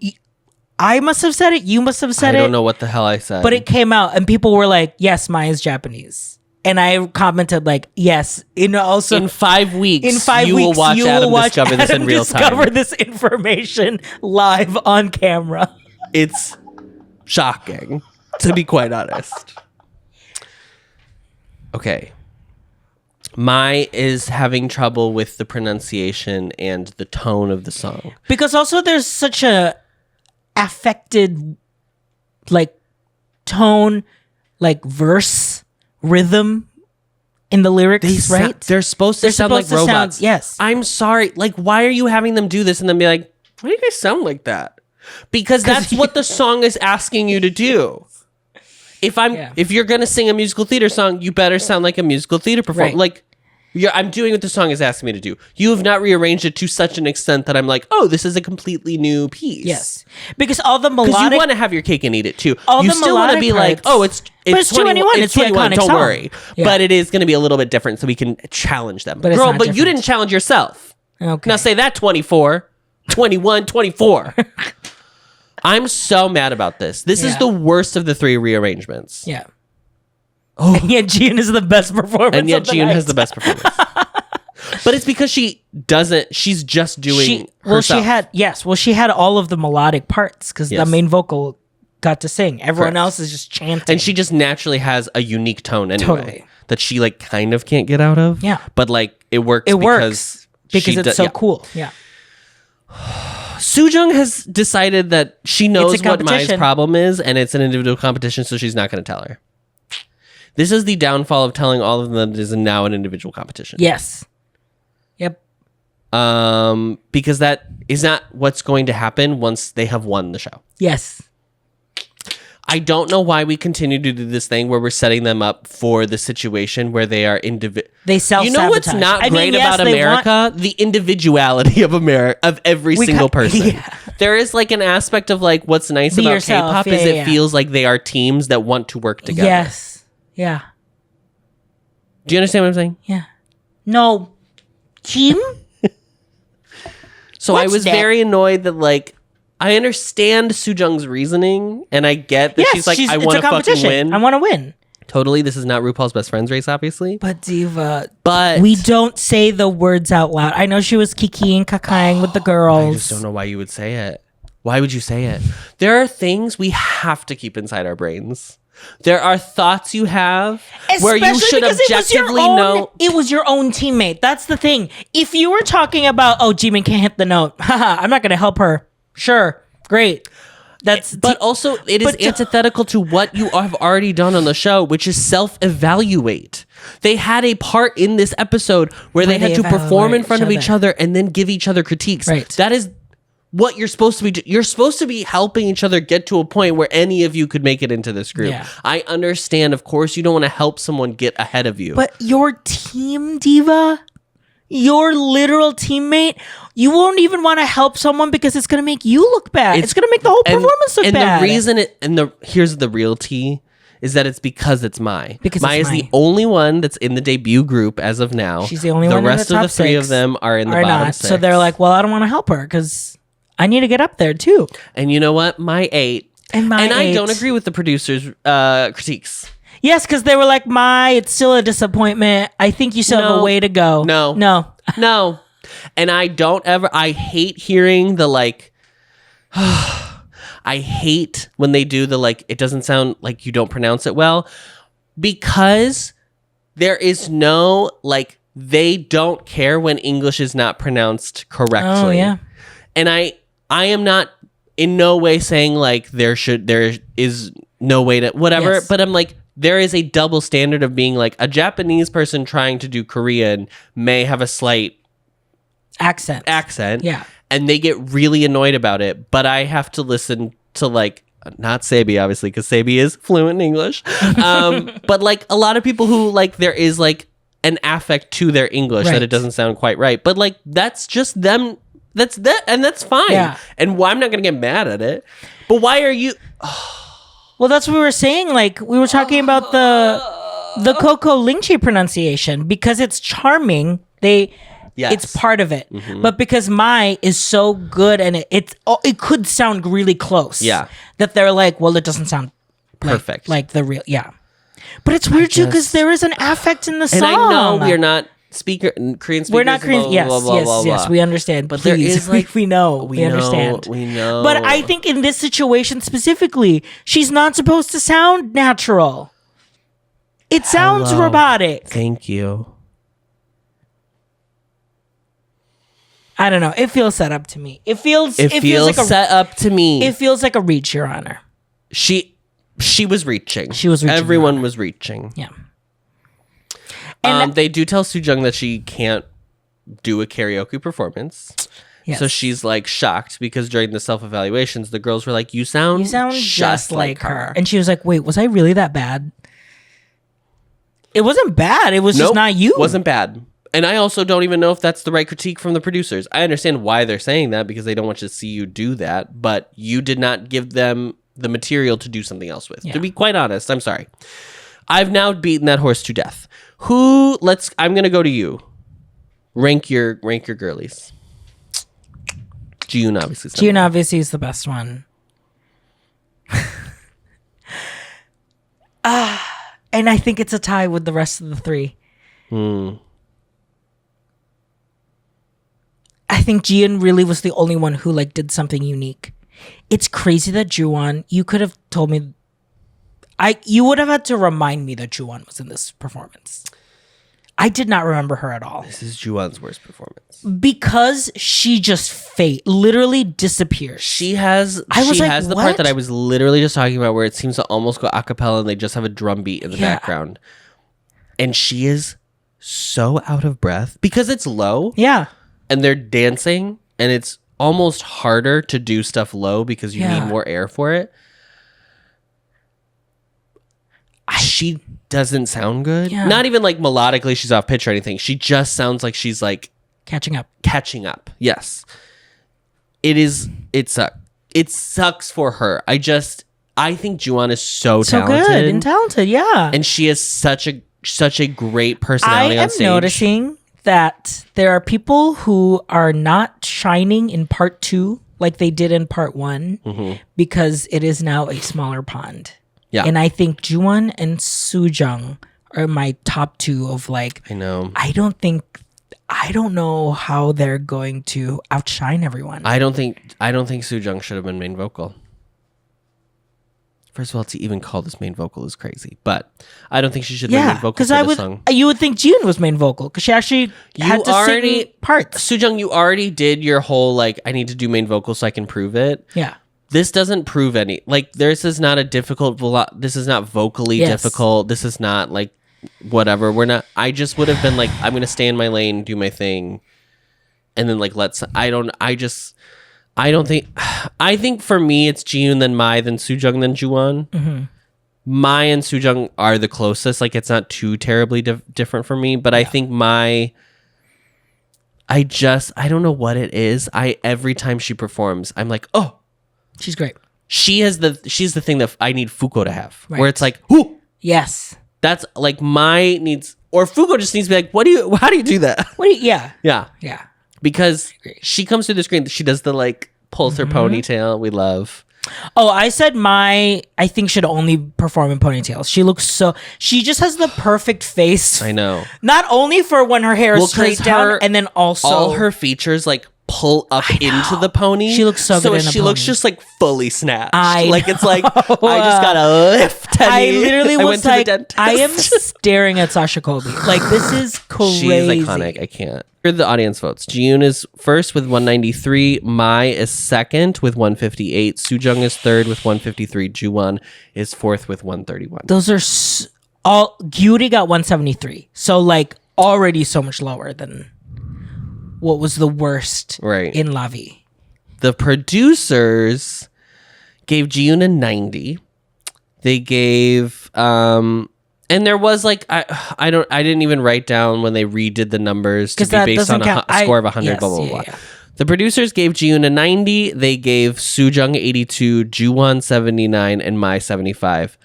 I must have said it. You must have said it. I don't know what the hell I said. But it came out and people were like, yes, Mai is Japanese. And I commented like, yes. Also, in 5 weeks, you will watch Adam discover this in real time. Discover this information live on camera. It's shocking, to be quite honest. Okay. Mai is having trouble with the pronunciation and the tone of the song. Because also there's such a affected like tone, like verse, rhythm in the lyrics, right? They're supposed to sound like robots. Yes. I'm sorry. Like, why are you having them do this and then be like, why do you guys sound like that? Because that's what the song is asking you to do. If you're gonna sing a musical theater song, you better sound like a musical theater performer. Right. Like, I'm doing what the song is asking me to do. You have not rearranged it to such an extent that I'm like, oh, this is a completely new piece. Yes, because all the melodic. Because you want to have your cake and eat it too. All you the still want to be like, oh, it's 21. It's 21. Don't song. worry, but it is going to be a little bit different, so we can challenge them. But Girl, but you didn't challenge yourself. Okay. Now say that 24, 21, 24. I'm so mad about this. This is the worst of the 3 rearrangements. Yeah. Oh. And yet Jiyoon is the best performance. And yet Jiyoon has the best performance. But it's because she's just doing herself. She had all of the melodic parts because the main vocal got to sing. Everyone else is just chanting. And she just naturally has a unique tone anyway. Totally. That she like kind of can't get out of. Yeah. But like it works because it's so cool. Yeah. Sujung has decided that she knows what Mai's problem is and it's an individual competition, so she's not going to tell her. This is the downfall of telling all of them that it is now an individual competition. Yes. Yep. Because that is not what's going to happen once they have won the show. Yes. I don't know why we continue to do this thing where we're setting them up for the situation where they are individual. They self-sabotage. You know what's not great about America? The individuality of every single person. Yeah. There is like an aspect of like what's nice about K-pop is it feels like they are teams that want to work together. Yes. Yeah. Do you understand what I'm saying? Yeah. No. Team? So I was very annoyed that like I understand Sujung's reasoning and I get that she's like, I want to fucking win. I want to win. Totally. This is not RuPaul's Best Friends race, obviously. But Diva, we don't say the words out loud. I know she was kiki and kakaing with the girls. I just don't know why you would say it. Why would you say it? There are things we have to keep inside our brains. There are thoughts you have where you should objectively know. It was your own teammate. That's the thing. If you were talking about, oh, Jimin can't hit the note. Haha, I'm not going to help her. Sure. Great. But also, it is antithetical to what you have already done on the show, which is self-evaluate. They had a part in this episode where they had to perform in front of each other and then give each other critiques. Right. That is what you're supposed to be doing. You're supposed to be helping each other get to a point where any of you could make it into this group. Yeah. I understand, of course, you don't want to help someone get ahead of you. But your team, Diva, your literal teammate, you won't even want to help someone because it's going to make you look bad. It's going to make the whole performance look bad. The reason here's the real tea, is that it's because it's Mai. Because Mai it's is Mai. the only one that's in the debut group as of now. She's the only one in the rest of top the three six of them are in the bottom not. 6. So they're like, well, I don't want to help her because I need to get up there too. And you know what? Mai 8. And I don't agree with the producers' critiques. Yes, because they were like, it's still a disappointment. I think you still have a way to go. No. And I hate hearing the like, I hate when they do the like, it doesn't sound like you don't pronounce it well, because there is no, like, they don't care when English is not pronounced correctly. Oh, yeah. And I am not in no way saying like there is no way to whatever, Yes. but I'm like, there is a double standard of being like a Japanese person trying to do Korean may have a slight accent. Yeah. And they get really annoyed about it, but I have to listen to like, not Sabi obviously, because Sabi is fluent in English. But like a lot of people who like, there is like an affect to their English that it doesn't sound quite right. But like, that's just them. That's that. And that's fine. Yeah. And I'm not going to get mad at it. But why are you... Well, that's what we were saying. Like, we were talking about the Coco Lingchi pronunciation. Because it's charming, it's part of it. Mm-hmm. But because Mai is so good and it could sound really close. Yeah. That they're like, well, it doesn't sound perfect. Like the real, yeah. But it's weird too because there is an affect in the song. And I know we're not Korean speakers. We're not Korean. Blah, blah, blah, blah, yes, we understand. But please. there is like we know, we understand. We know. But I think in this situation specifically, she's not supposed to sound natural. It sounds robotic. Thank you. I don't know. It feels set up to me. It feels like set up to me. It feels like a reach, Your Honor. She was reaching. She was reaching. Everyone was reaching. Yeah. And they do tell Soo-jung that she can't do a karaoke performance. Yes. So she's like shocked because during the self-evaluations, the girls were like, you sound just like her. And she was like, wait, was I really that bad? It wasn't bad. It was just not you. Wasn't bad. And I also don't even know if that's the right critique from the producers. I understand why they're saying that because they don't want to see you do that. But you did not give them the material to do something else with. Yeah. To be quite honest, I'm sorry. I've now beaten that horse to death. I'm going to go to you. Rank your girlies. Jiyoon obviously. Jiyoon obviously is the best one. And I think it's a tie with the rest of the three. I think Jiyoon really was the only one who like did something unique. It's crazy that Jiwon, you could have told me, you would have had to remind me that Jiwon was in this performance. I did not remember her at all. This is Jiwon's worst performance. Because she just literally disappears. She has the part that I was literally just talking about where it seems to almost go a cappella and they just have a drum beat in the background. And she is so out of breath because it's low. Yeah. And they're dancing and it's almost harder to do stuff low because you need more air for it. She doesn't sound good. Yeah. Not even like melodically she's off pitch or anything. She just sounds like she's like catching up. Yes. It sucks. It sucks for her. I think Jiwon is so talented. So good and talented, yeah. And she has such a great personality on stage. I am noticing that there are people who are not shining in part 2 like they did in part 1 because it is now a smaller pond. Yeah. And I think Jiwon and Soo-jung are my top 2 of like, I know. I don't know how they're going to outshine everyone. I don't think Soo-jung should have been main vocal. First of all, to even call this main vocal is crazy, but I don't think she should be main vocal for this song. You would think Jiyoon was main vocal because she actually had to sing parts. Soo-jung, you already did your whole like, I need to do main vocal so I can prove it. Yeah. This doesn't prove any. Like, this is not a difficult. This is not vocally difficult. This is not like whatever. We're not. I just would have been like, I'm gonna stay in my lane, do my thing, and then like I don't think. I think for me, it's Jiyoon, then Mai, then Soo-jung, then Jiwon. Mm-hmm. Mai and Soo-jung are the closest. Like, it's not too terribly different for me, but I think Mai. I don't know what it is. Every time she performs, I'm like, oh. She's great. she's the thing that I need Fuko to have, Right. where it's like, whoo, Yes. that's like my needs, or Fuko just needs to be like, how do you do that? Yeah. Yeah. Yeah. Because she comes through the screen, she does the like, pulls her ponytail, we love. Oh, I said I think should only perform in ponytails. She just has the perfect face. I know. Not only for when her hair is straight down, and then also all her features like pull up into the pony. She looks so good in a she looks pony. just like fully snatched. It's like I just got a lift. I literally was like, I am dentist. staring at Sasha Colby. Like, this is crazy. She's iconic. I can't. Here are the audience votes. Jiyoon is first with 193. Mai is second with 158. Sujung is third with 153. Jiwon is fourth with 131. Those are all. Gyuri got 173. So like already so much lower than what was the worst in Lavi. The producers gave Jiyoon a 90. They gave and there was like I didn't even write down when they redid the numbers to be based on a score of 100. Blah blah blah. Yeah. The producers gave Jiyoon a 90. They gave Sujung 82, Jiwon 79, and Mai 75.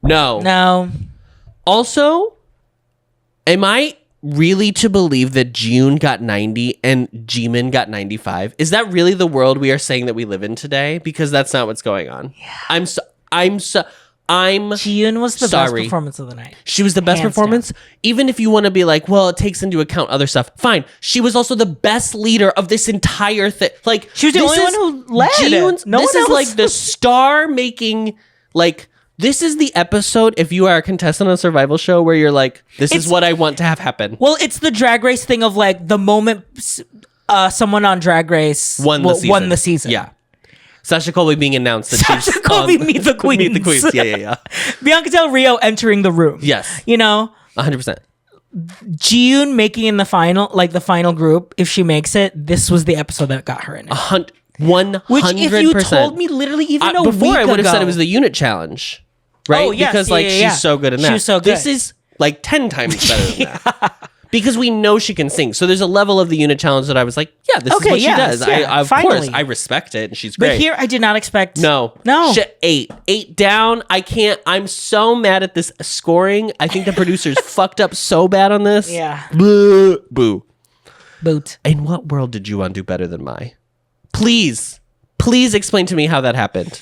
No. Also, am I really to believe that Jiyoon got 90 and Jimin got 95? Is that really the world we are saying that we live in today? Because that's not what's going on. Yeah. Jiyoon was the best performance of the night. She was the best performance. Down. Even if you want to be like, well, it takes into account other stuff. Fine. She was also the best leader of this entire thing. Like, she was the only one who led. This is like the star making, like, this is the episode, if you are a contestant on a survival show, where you're like, this is what I want to have happen. Well, it's the Drag Race thing of like the moment someone on Drag Race won the season. Yeah. Sasha Colby being announced that Sasha Colby meet the queens. Meet the queens. Yeah. Bianca Del Rio entering the room. Yes. You know? 100%. Jiyoon making in the final group, if she makes it, this was the episode that got her in it. 100%. Which if you told me literally even a before, week I would have ago, said it was the unit challenge. Right? Oh, yes, because she's so good in that. She was so good. This is like 10 times better than that. Because we know she can sing. So there's a level of the unit challenge that I was like, yeah, this is what she does. Yeah, of course, I respect it, and she's great. But here, I did not expect... No. Shit, 8 down. I can't... I'm so mad at this scoring. I think the producers fucked up so bad on this. Yeah. Boo. Boot. In what world did you do better than Mai? Please explain to me how that happened.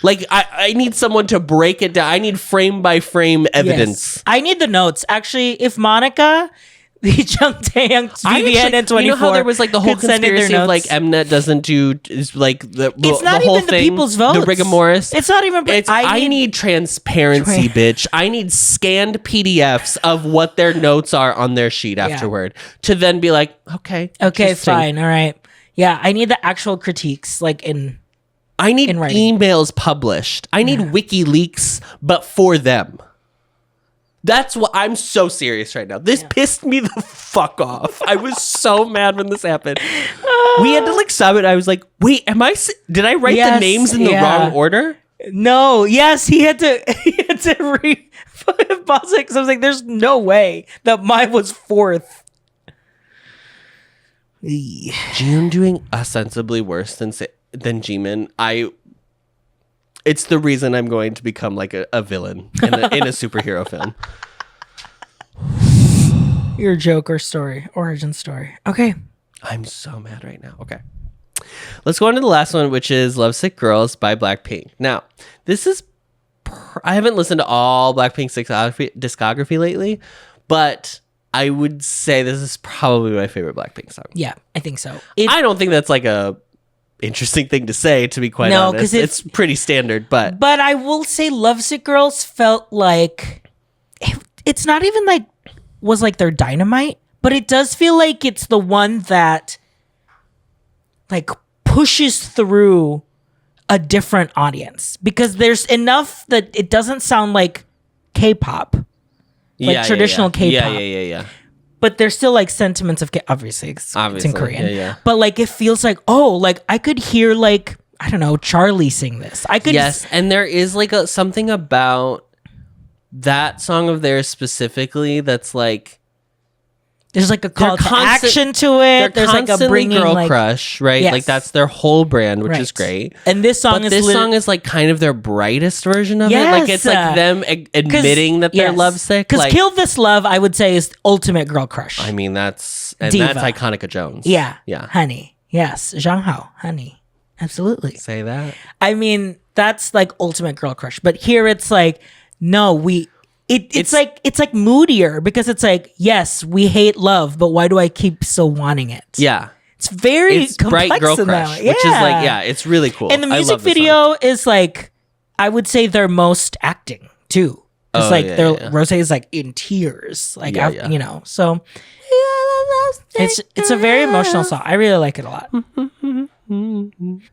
Like, I need someone to break it down. I need frame by frame evidence. Yes. I need the notes. Actually, if Monica, the Jungtae, VVN, and 24, you know how there was like the whole conspiracy of like Mnet doesn't do is like the it's not the whole even thing, the people's votes. The rigomoris. It's not even. I need transparency, bitch. I need scanned PDFs of what their notes are on their sheet afterward to then be like, okay, fine, all right, yeah. I need the actual critiques, like in. I need emails published. I need WikiLeaks, but for them. That's what I'm so serious right now. This pissed me the fuck off. I was so mad when this happened. We had to like sub it. I was like, wait, did I write the names in the wrong order? No. Yes, he had to pause it because I was like, there's no way that mine was fourth. Jiyoon doing ostensibly worse than Jimin. It's the reason I'm going to become like a villain in a superhero film. Your Joker origin story. Okay. I'm so mad right now. Okay. Let's go on to the last one, which is Lovesick Girls by Blackpink. Now, this is... I haven't listened to all Blackpink's discography lately, but I would say this is probably my favorite Blackpink song. Yeah, I think so. I don't think that's like a interesting thing to say, to be quite honest. It's pretty standard, but I will say Lovesick Girls felt like it's not even like was like their dynamite, but it does feel like it's the one that like pushes through a different audience because there's enough that it doesn't sound like K-pop, like traditional K-pop. Yeah. But there's still like sentiments of obviously it's in Korean. Yeah. But like it feels like like I could hear like I don't know Charlie sing this. I could and there is like something about that song of theirs specifically that's like There's like a call to action to it. There's like a bringing girl crush, right? Yes. Like that's their whole brand, which is great. And this song is like kind of their brightest version of it. Like it's like them admitting that they're lovesick. Because like, Kill This Love, I would say, is ultimate girl crush. I mean, that's Diva. Iconica Jones. Yeah. Yeah. Honey. Yes. Zhang Hao. Honey. Absolutely. Say that. I mean, that's like ultimate girl crush. But here it's like, no, it's like moodier because it's like, yes, we hate love, but why do I keep still wanting it? Yeah. It's complex bright girl in crush, that. which is like, it's really cool. And the music video is like, I would say their most acting too. It's Rose is like in tears, like you know. So it's a very emotional song. I really like it a lot.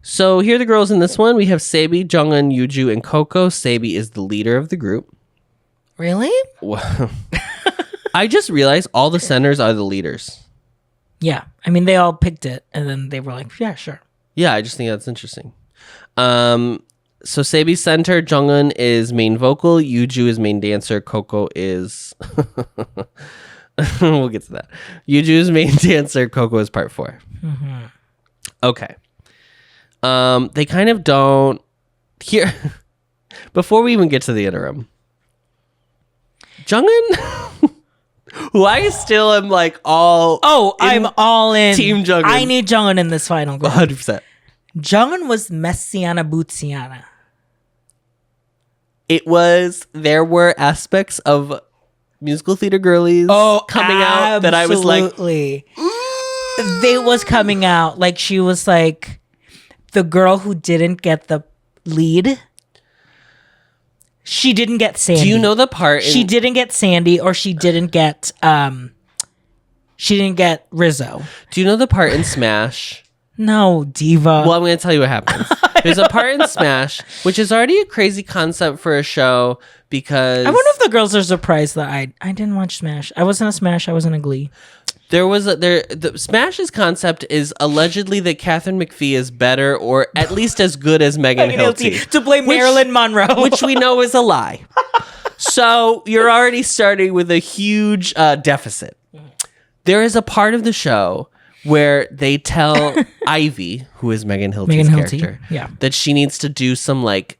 So here are the girls in this one. We have Sabi, Jungin, Yuju, and Coco. Sabi is the leader of the group. Really? I just realized all the centers are the leaders. Yeah. I mean, they all picked it, and then they were like, yeah, sure. Yeah, I just think that's interesting. So Sabi's center, Jungin is main vocal, Yuju is main dancer, Coco is... we'll get to that. Yuju is main dancer, Coco is part 4. Mm-hmm. Okay. They kind of don't... Here... Before we even get to the interim... Jungin, who I still am like all... Oh, I'm all in. Team Jungin. I need Jungin in this final group. 100%. Jungin was Messiana Bootsiana. There were aspects of musical theater girlies coming out that I was like... Absolutely. They was coming out. Like she was like the girl who didn't get the lead. She didn't get Sandy. Do you know the part? She didn't get Sandy, or she didn't get Rizzo. Do you know the part in Smash? No, diva. Well, I'm going to tell you what happens. There's a part in Smash, which is already a crazy concept for a show because... I wonder if the girls are surprised that I didn't watch Smash. I wasn't a Smash. I wasn't a Glee. The Smash's concept is allegedly that Katharine McPhee is better or at least as good as Megan Hilty. To play Marilyn Monroe. Which we know is a lie. So you're already starting with a huge deficit. There is a part of the show where they tell Ivy, who is Megan Hilty's character, that she needs to do some like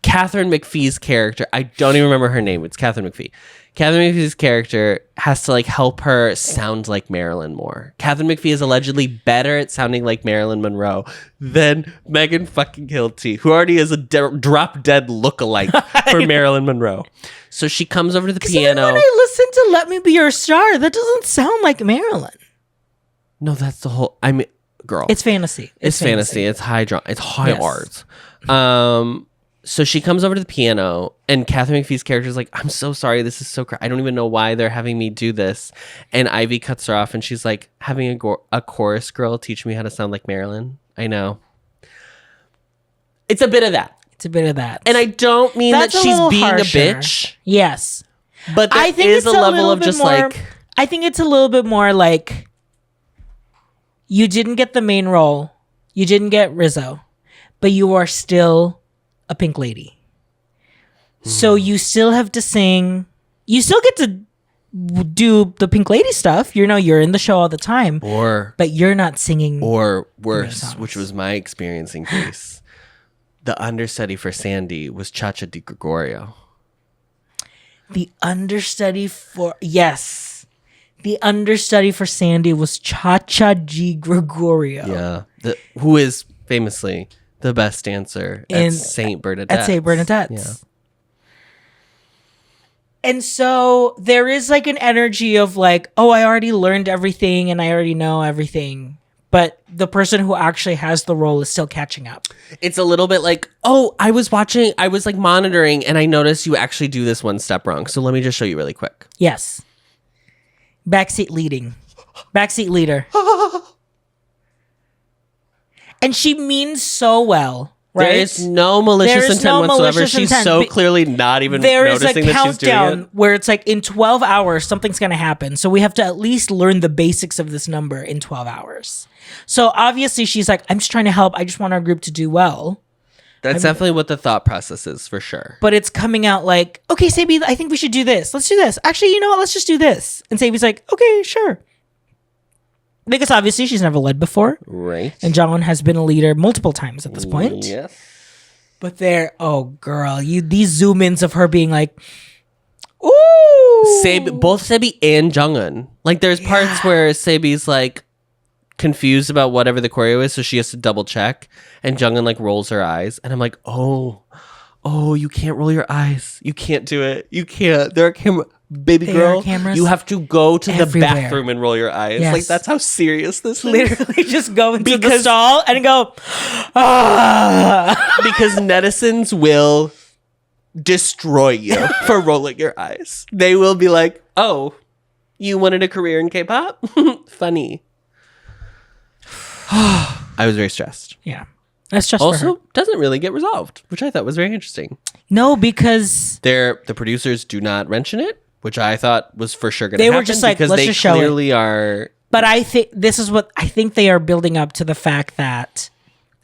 Katharine McPhee's character. I don't even remember her name. It's Katharine McPhee. Katharine McPhee's character has to like help her sound like Marilyn more. Katharine McPhee is allegedly better at sounding like Marilyn Monroe than Megan fucking Hilty, who already is a drop dead lookalike for Marilyn Monroe. So she comes over to the piano. When I listen to "Let Me Be Your Star," that doesn't sound like Marilyn. No, that's the whole. I mean, girl, it's fantasy. It's fantasy. It's high drama. It's high art. So she comes over to the piano, and Katharine McPhee's character is like, "I'm so sorry. This is so I don't even know why they're having me do this." And Ivy cuts her off, and she's like, "Having a chorus girl teach me how to sound like Marilyn." I know. It's a bit of that. And I don't mean that she's being harsher. A bitch. Yes. But there is a level of just more, like... I think it's a little bit more like, you didn't get the main role. You didn't get Rizzo. But you are still a pink lady. So you still have to sing. You still get to do the pink lady stuff. You know, you're in the show all the time. But you're not singing. Or worse, which was my experiencing case. The understudy for Sandy was Cha-Cha Di Gregorio. The understudy for Sandy was Cha-Cha Di Gregorio. Yeah. Who is famously the best dancer at St. Bernadette's. Yeah. And so there is like an energy of like, oh, I already learned everything and I already know everything. But the person who actually has the role is still catching up. It's a little bit like, oh, I was like monitoring and I noticed you actually do this one step wrong. So let me just show you really quick. Yes. Backseat leader. And she means so well, right? There is no malicious intent whatsoever. She's so clearly not even noticing that she's doing it. There is a countdown where it's like in 12 hours, something's going to happen. So we have to at least learn the basics of this number in 12 hours. So obviously she's like, I'm just trying to help. I just want our group to do well. That's definitely what the thought process is, for sure. But it's coming out like, okay, Sabi, I think we should do this. Let's do this. Actually, you know what? Let's just do this. And Sabi's like, okay, sure. Because obviously she's never led before. Right. And Jiyoon has been a leader multiple times at this point. Yes. But oh girl, these zoom ins of her being like, ooh. Both Sebi and Jungin. Like there's parts where Sebi's like confused about whatever the choreo is, so she has to double check. And Jungin like rolls her eyes. And I'm like, oh, you can't roll your eyes. You can't do it. You can't. There are baby girl, you have to go to everywhere. The bathroom and roll your eyes. Yes. Like that's how serious this is. Literally just go into the stall and go, because netizens will destroy you for rolling your eyes. They will be like, oh, you wanted a career in K-pop? Funny. I was very stressed. Yeah. That's just also doesn't really get resolved, which I thought was very interesting. No, because the producers do not mention it, which I thought was for sure going to happen. They were just like, because let's they just show clearly are. But I think this is what I think they are building up to, the fact that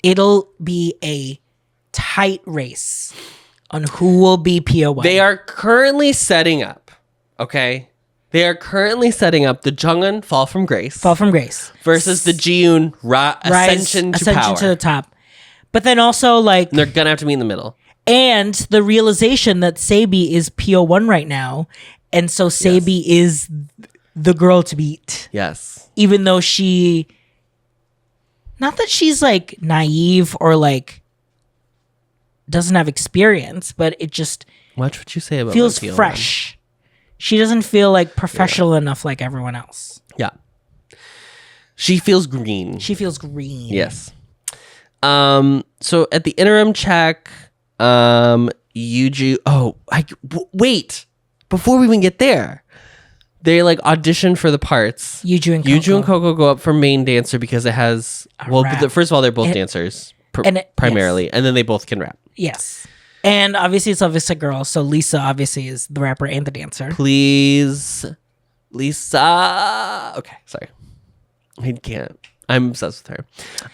it'll be a tight race on who will be PO1. They are currently setting up, okay? They are currently setting up the Jungin Fall from Grace versus the Jiyoon Ascension to Power. To the top. But then also like... And they're going to have to meet in the middle. And the realization that Sabi is PO1 right now. And so Sabi is the girl to beat. Yes. Even though she... Not that she's like naive or like doesn't have experience, but it just... Watch what you say about feels fresh. She doesn't feel like professional enough like everyone else. Yeah. She feels green. Yes. So at the interim check, Yuju... wait. Before we even get there, they like audition for the parts. Yuju and Coco go up for main dancer because it has... first of all, they're both dancers primarily, yes. And then they both can rap. Yes. And obviously it's Lovesick Girls, so Lisa obviously is the rapper and the dancer. Please, Lisa. Okay, sorry. I can't. I'm obsessed with her.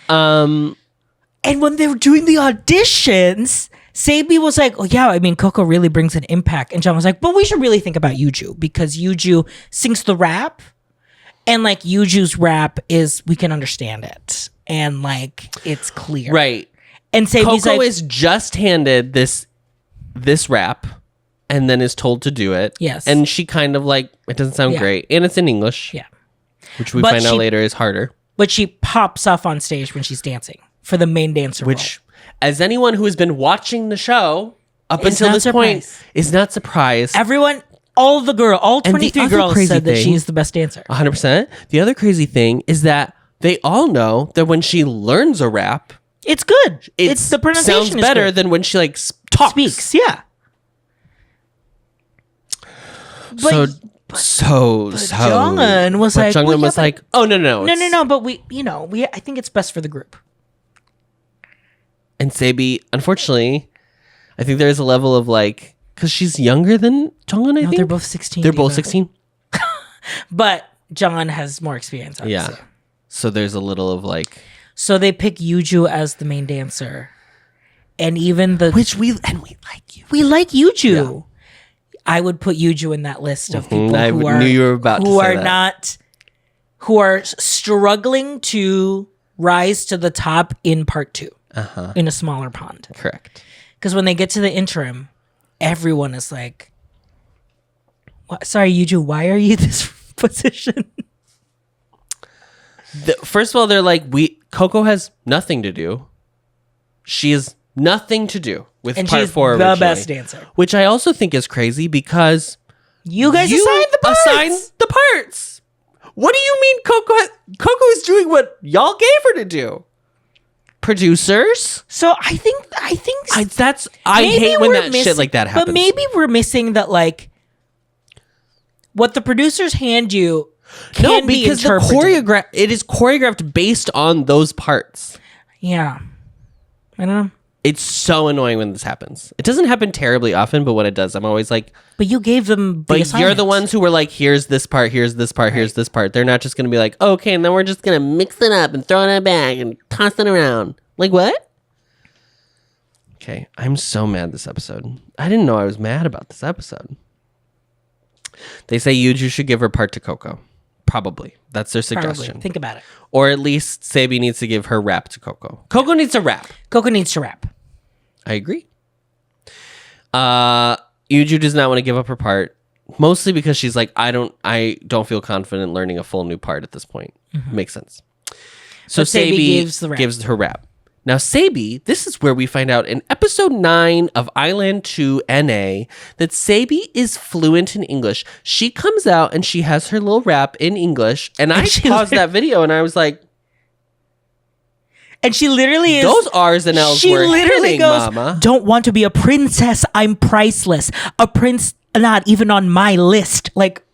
And when they were doing the auditions, Sabi was like, oh yeah, I mean, Coco really brings an impact. And John was like, but we should really think about Yuju, because Yuju sings the rap. And like Yuju's rap is, we can understand it. And like, it's clear. Right. And Sabi's Coco like, is just handed this rap and then is told to do it. Yes. And she kind of like, it doesn't sound great. And it's in English. Yeah. Which we find out later is harder. But she pops off on stage when she's dancing for the main dancer role. As anyone who has been watching the show up until this point, is not surprised. Everyone, all 23 girls said that she's the best dancer. 100%. The other crazy thing is that they all know that when she learns a rap, it's good. It's the pronunciation sounds better than when she like speaks. Yeah. So Jungin was like, oh no. But I think it's best for the group. And Sabi, unfortunately, I think there's a level of like, because she's younger than Jungin. I think they're both 16. They're both 16. But Jungin has more experience. Obviously. Yeah. So there's a little of like. So they pick Yuju as the main dancer, and even we like you. We like Yuju. Yeah. I would put Yuju in that list of people who are struggling to rise to the top in part 2 in a smaller pond. Correct. Because when they get to the interim, everyone is like, "Sorry, Yuju, why are you this position?" First of all, they're like, Coco has nothing to do. She has nothing to do with part 4 originally. The best dancer. Which I also think is crazy because you guys assigned the parts. What do you mean Coco is doing what y'all gave her to do? Producers? So I think I hate when that shit like that happens. But maybe we're missing that, like, what the producers hand you can be interpreted. It is choreographed based on those parts. Yeah. I don't know. It's so annoying when this happens. It doesn't happen terribly often, but when it does, I'm always like... But you gave them the assignment. You're the ones who were like, here's this part, here's this part, here's this part. They're not just going to be like, okay, and then we're just going to mix it up and throw it in a bag and toss it around. Like, what? Okay, I'm so mad this episode. I didn't know I was mad about this episode. They say Yuju should give her part to Coco. Probably. That's their suggestion. Probably. Think about it. Or at least Sabi needs to give her rap to Coco. Coco needs to rap. Coco needs to rap. I agree. Yuju does not want to give up her part, mostly because she's like, I don't feel confident learning a full new part at this point. Makes sense. So Sabi gives her rap. Now, Sabi, this is where we find out in episode 9 of Iland 2 NA that Sabi is fluent in English. She comes out and she has her little rap in English. And I paused that video and I was like, and she literally is. Those R's and L's she were literally hitting, goes, Mama. Don't want to be a princess. I'm priceless. A prince, not even on my list. Like,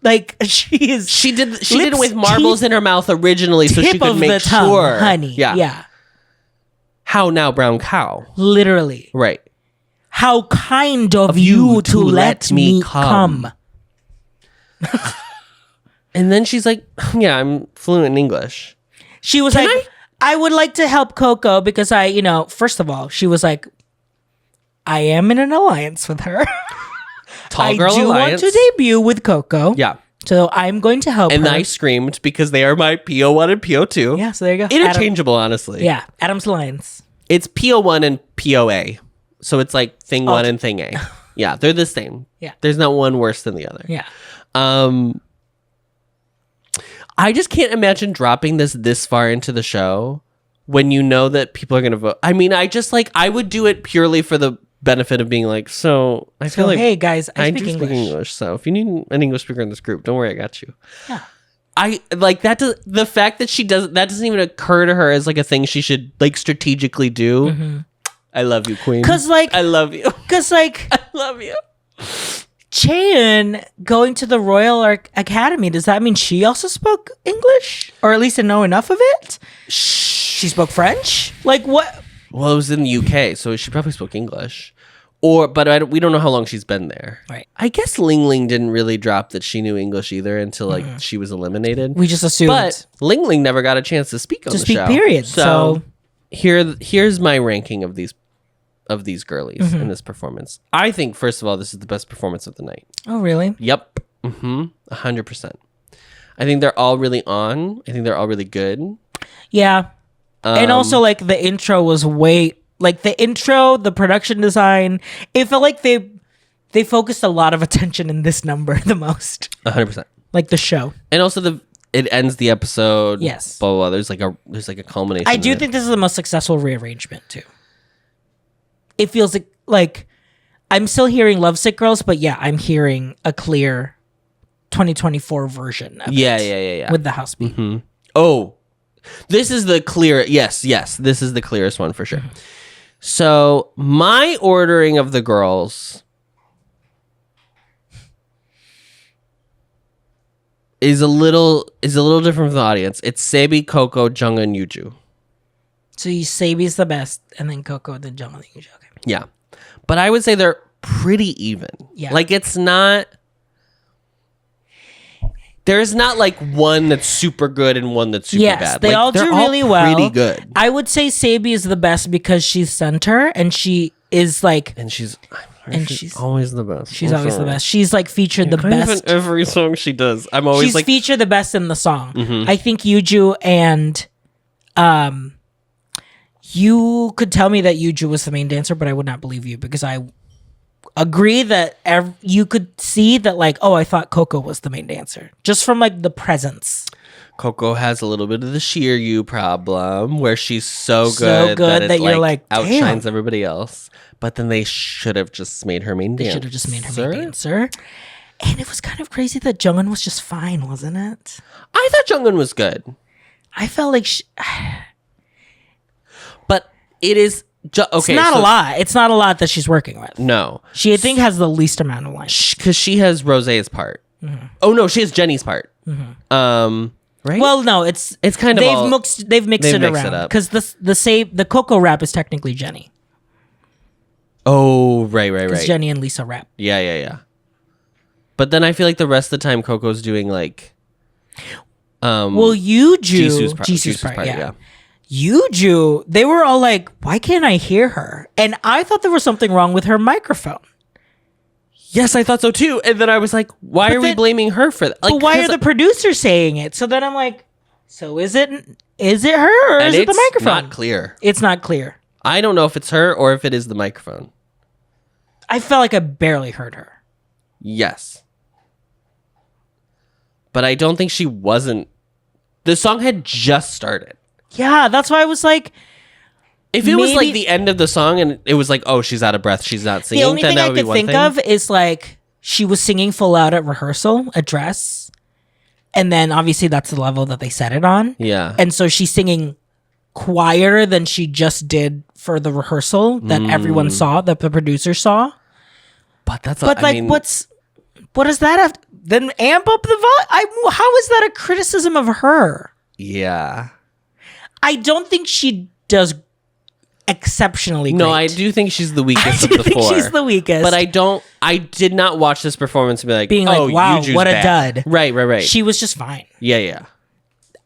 like she is. She did it with marbles in her mouth originally, so she could make sure, honey. Yeah. How now, brown cow? Literally. Right. How kind of you to let me come. And then she's like, "Yeah, I'm fluent in English." She was I would like to help Coco because first of all, she was like, I am in an alliance with her. Tall girl alliance. I do want to debut with Coco. Yeah. So I'm going to help her. And I screamed because they are my PO1 and PO2. Yeah, so there you go. Interchangeable, honestly. Yeah, Adam's alliance. It's PO1 and POA. So it's like thing 1 and thing A. Yeah, they're the same. Yeah. There's not one worse than the other. Yeah. I just can't imagine dropping this far into the show when you know that people are going to vote. I mean, I would do it purely for the benefit of being like, I feel like, hey guys, I do speak English. So if you need an English speaker in this group, don't worry, I got you. Yeah. I like that. The fact that that doesn't even occur to her as like a thing she should like strategically do. Mm-hmm. I love you, Queen. I love you. I love you. Jiyoon going to the Royal Academy, does that mean she also spoke English? Or at least to know enough of it? She spoke French? Like what? Well, it was in the UK, so she probably spoke English. But we don't know how long she's been there. Right. I guess Ling Ling didn't really drop that she knew English either until like she was eliminated. We just assumed. But Ling Ling never got a chance to speak on the show. Period. So here's my ranking of these girlies in this performance. I think, first of all, this is the best performance of the night. Oh, really? Yep. 100%. I think they're all really on. I think they're all really good. Yeah. And also, like, the intro was the production design, it felt like they focused a lot of attention in this number the most. 100%. Like the show. And also it ends the episode. Yes. Blah, blah, blah. There's like a culmination. I do think this is the most successful rearrangement, too. It feels like I'm still hearing Lovesick Girls, but yeah, I'm hearing a clear 2024 version of it. Yeah. With the house beat. Mm-hmm. Oh, this is the clear. Yes. This is the clearest one for sure. Mm-hmm. So my ordering of the girls is a little different from the audience. It's Sabi, Coco, Jungin, Yuju. So Sabi's the best, and then Coco, then Jungin, then Yuju. Okay. Yeah, but I would say they're pretty even. Yeah, like it's not. There's not like one that's super good and one that's super bad. Yes, they all do really well. Pretty good. I would say Sabi is the best because she's center and she is like, and she's always the best. She's always the best. She's like featured the best in every song she does. I'm always she's like featured the best in the song. Mm-hmm. I think Yuju and you could tell me that Yuju was the main dancer, but I would not believe you because I agree that you could see that like, oh, I thought Coco was the main dancer just from like the presence. Coco has a little bit of the sheer you problem where she's so good that you're like outshines everybody else. But then they should have just made her main dancer. They should have just made her main dancer. And it was kind of crazy that Jungin was just fine, wasn't it? I thought Jungin was good. I felt like but it is okay. It's not a lot. It's not a lot that she's working with. No. She, I think, has the least amount of lines. Because she has Rosé's part. Mm-hmm. Oh, no, she has Jenny's part. Mm-hmm. Right? Well, no, it's kind of they've mixed it around. Because the Coco rap is technically Jenny. Oh, right. Jenny and Lisa rap. Yeah. But then I feel like the rest of the time Coco's doing like Jisoo's part, yeah. Yuju, they were all like, why can't I hear her? And I thought there was something wrong with her microphone. Yes, I thought so too. And then I was like, why are we blaming her for that? Like, but why are the producers saying it? So then I'm like, so is it her or is it the microphone? It's not clear. It's not clear. I don't know if it's her or if it is the microphone. I felt like I barely heard her. Yes. But I don't think she wasn't. The song had just started. Yeah, that's why I was like, if it was like the end of the song and it was like, oh, she's out of breath, she's not singing, the only then thing that I would be could one think thing. of is like she was singing full out at rehearsal, a dress, and then obviously that's the level that they set it on. Yeah. And so she's singing quieter than she just did for the rehearsal that everyone saw, that the producer saw. But that's what does that have? Then amp up the volume. How is that a criticism of her? Yeah. I don't think she does exceptionally great. No, I do think she's the weakest of the four. She's the weakest. But I did not watch this performance and be like, being like, wow, Yuju's what a bad. dud. Right. She was just fine. Yeah.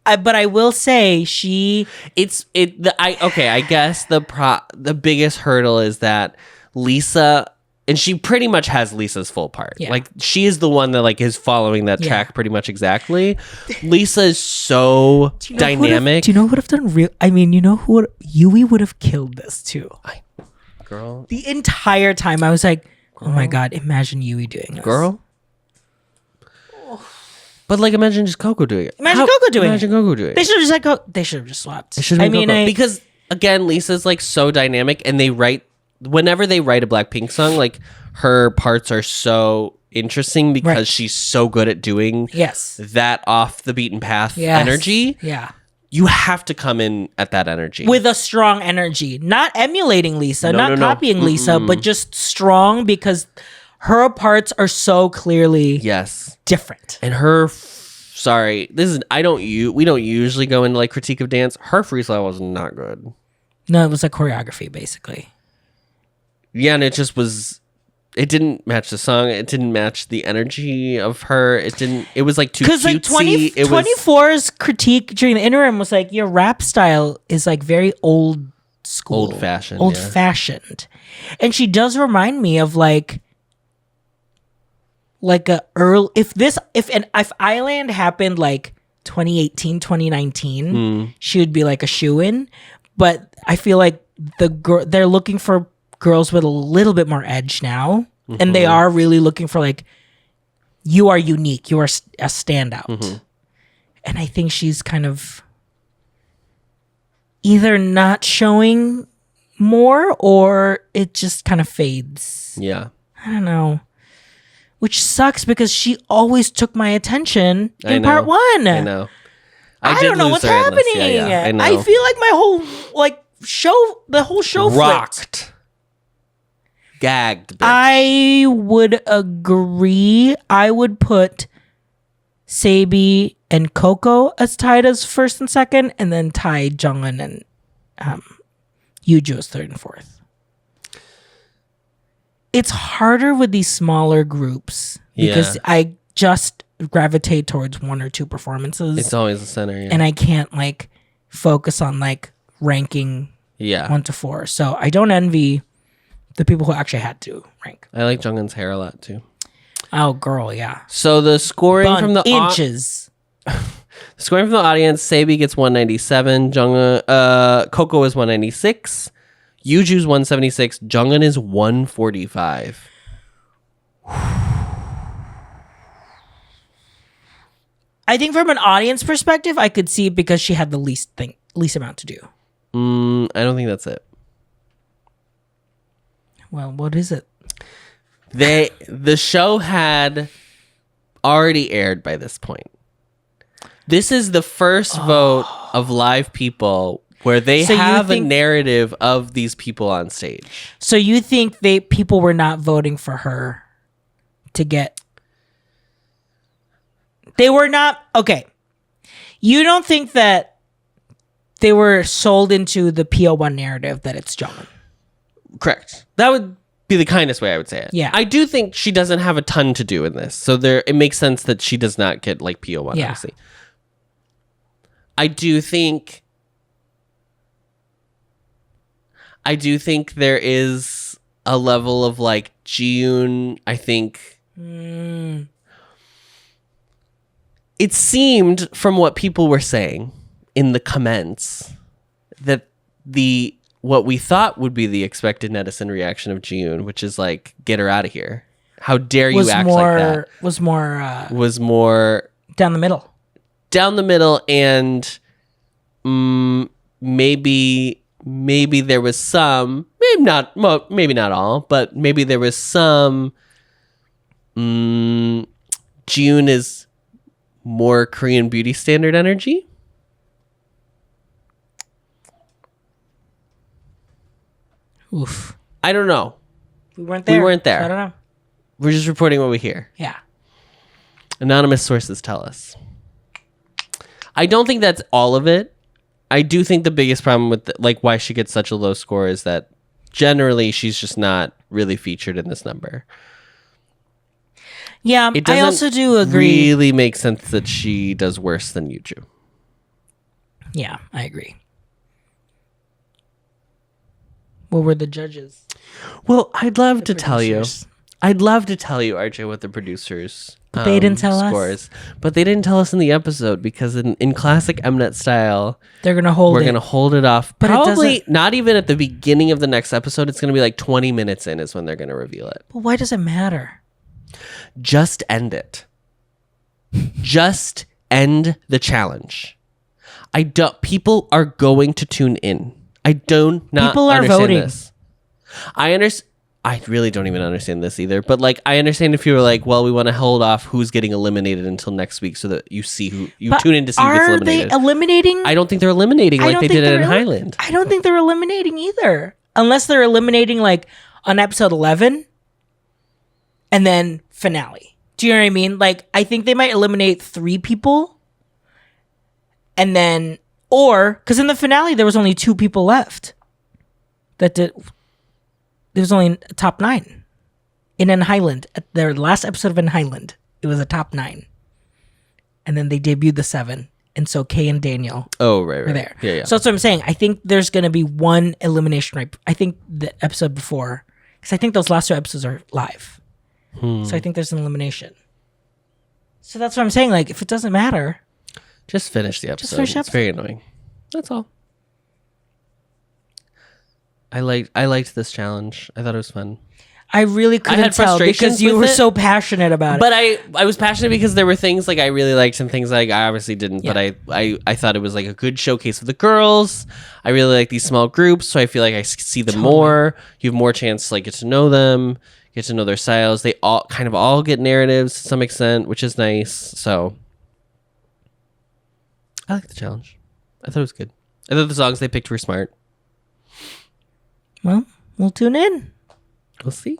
But I will say I guess the biggest hurdle is that Lisa, and she pretty much has Lisa's full part. Yeah. Like she is the one that like is following that track pretty much exactly. Lisa is so dynamic. Do you know what would have done real? I mean, you know who Yui would have killed this too. Girl. The entire time I was like, oh my God, imagine Yui doing this. Girl. But like, imagine just Coco doing it. Imagine Coco doing it. They should have just they should have just swapped. Because again, Lisa's like so dynamic, and whenever they write a Blackpink song, like her parts are so interesting because she's so good at doing that off the beaten path energy. Yeah. You have to come in at that energy. With a strong energy. Not emulating Lisa, not copying Lisa, but just strong because her parts are so clearly different. And her we don't usually go into like critique of dance. Her freestyle was not good. No, it was like choreography basically. Yeah, and it didn't match the song. It didn't match the energy of her. It was like too cutesy. Because like 24's critique during the interim was like, your rap style is like very old school. Old fashioned. And she does remind me of like a early, if Iland happened like 2018, 2019, she would be like a shoo-in. But I feel like they're looking for girls with a little bit more edge now, and they are really looking for like, you are unique, you are a standout. And I think she's kind of either not showing more or it just kind of fades. Yeah, I don't know, which sucks because she always took my attention in part one. I know. I don't know what's happening. Yeah, I know. I feel like my whole the whole show rocked. Flipped. Gagged. Bitch. I would agree. I would put Sabi and Coco as tied as first and second, and then tie Jungin and Yuju as third and fourth. It's harder with these smaller groups because I just gravitate towards one or two performances. It's always the center, and I can't like focus on like ranking 1 to 4. So I don't envy the people who actually had to rank. I like Jungkook's hair a lot too. Oh, girl, yeah. So the scoring from the inches. Scoring from the audience: Sabi gets 197. Coco is 196. Yuju's 176. Jungkook is 145. I think from an audience perspective, I could see it because she had the least amount to do. I don't think that's it. Well, what is it? The show had already aired by this point. This is the first vote of live people where they have a narrative of these people on stage. So you think people were not voting for her to get... They were not... Okay. You don't think that they were sold into the PO1 narrative that it's Jungkook? Correct. That would be the kindest way I would say it. Yeah. I do think she doesn't have a ton to do in this. So it makes sense that she does not get like PO1, obviously. I do think there is a level of like Jiyoon, I think. It seemed from what people were saying in the comments that what we thought would be the expected netizen reaction of Jiyoon, which is like, get her out of here. How dare you act like that? Was more down the middle. Down the middle, and maybe there was some, maybe not all, but maybe there was some. Jiyoon is more Korean beauty standard energy. Oof. I don't know. We weren't there. So I don't know. We're just reporting what we hear. Yeah. Anonymous sources tell us. I don't think that's all of it. I do think the biggest problem with why she gets such a low score is that generally she's just not really featured in this number. Yeah, I also do agree. Really makes sense that she does worse than Yuju. Yeah, I agree. What were the judges? Well, I'd love to tell you, RJ, what the producers they didn't tell scores, but they didn't tell us in the episode because in classic Mnet style, we're gonna hold it off. But probably not even at the beginning of the next episode. It's gonna be like 20 minutes in is when they're gonna reveal it. But why does it matter? Just end it. Just end the challenge. People are going to tune in. I do not People are understand voting. this. I really don't even understand this either. But like, I understand if you were like, well, we want to hold off who's getting eliminated until next week so that you see who you tune in to see who gets eliminated. Are they eliminating? I don't think they're eliminating like they did it in Highland. I don't think they're eliminating either. Unless they're eliminating like on episode 11 and then finale. Do you know what I mean? Like, I think they might eliminate 3 people and then, or, because in the finale there was only 2 people left that did. There was only a top 9 in Highland. At their last episode of Highland, it was a top 9, and then they debuted the 7, and so Kay and Daniel were there. Yeah. So that's what I'm saying. I think there's going to be one elimination. Right? I think the episode before, because I think those last 2 episodes are live. So I think there's an elimination. So that's what I'm saying. Like, if it doesn't matter, just finish the episode. It's very annoying. That's all. I liked this challenge. I thought it was fun. I really couldn't tell because you were so passionate about it. But I was passionate because there were things like I really liked and things like I obviously didn't. Yeah. But I thought it was like a good showcase of the girls. I really like these small groups, so I feel like I see them more. You have more chance to like get to know them, get to know their styles. They all get narratives to some extent, which is nice. So I like the challenge. I thought it was good. I thought the songs they picked were smart. Well, we'll tune in. We'll see.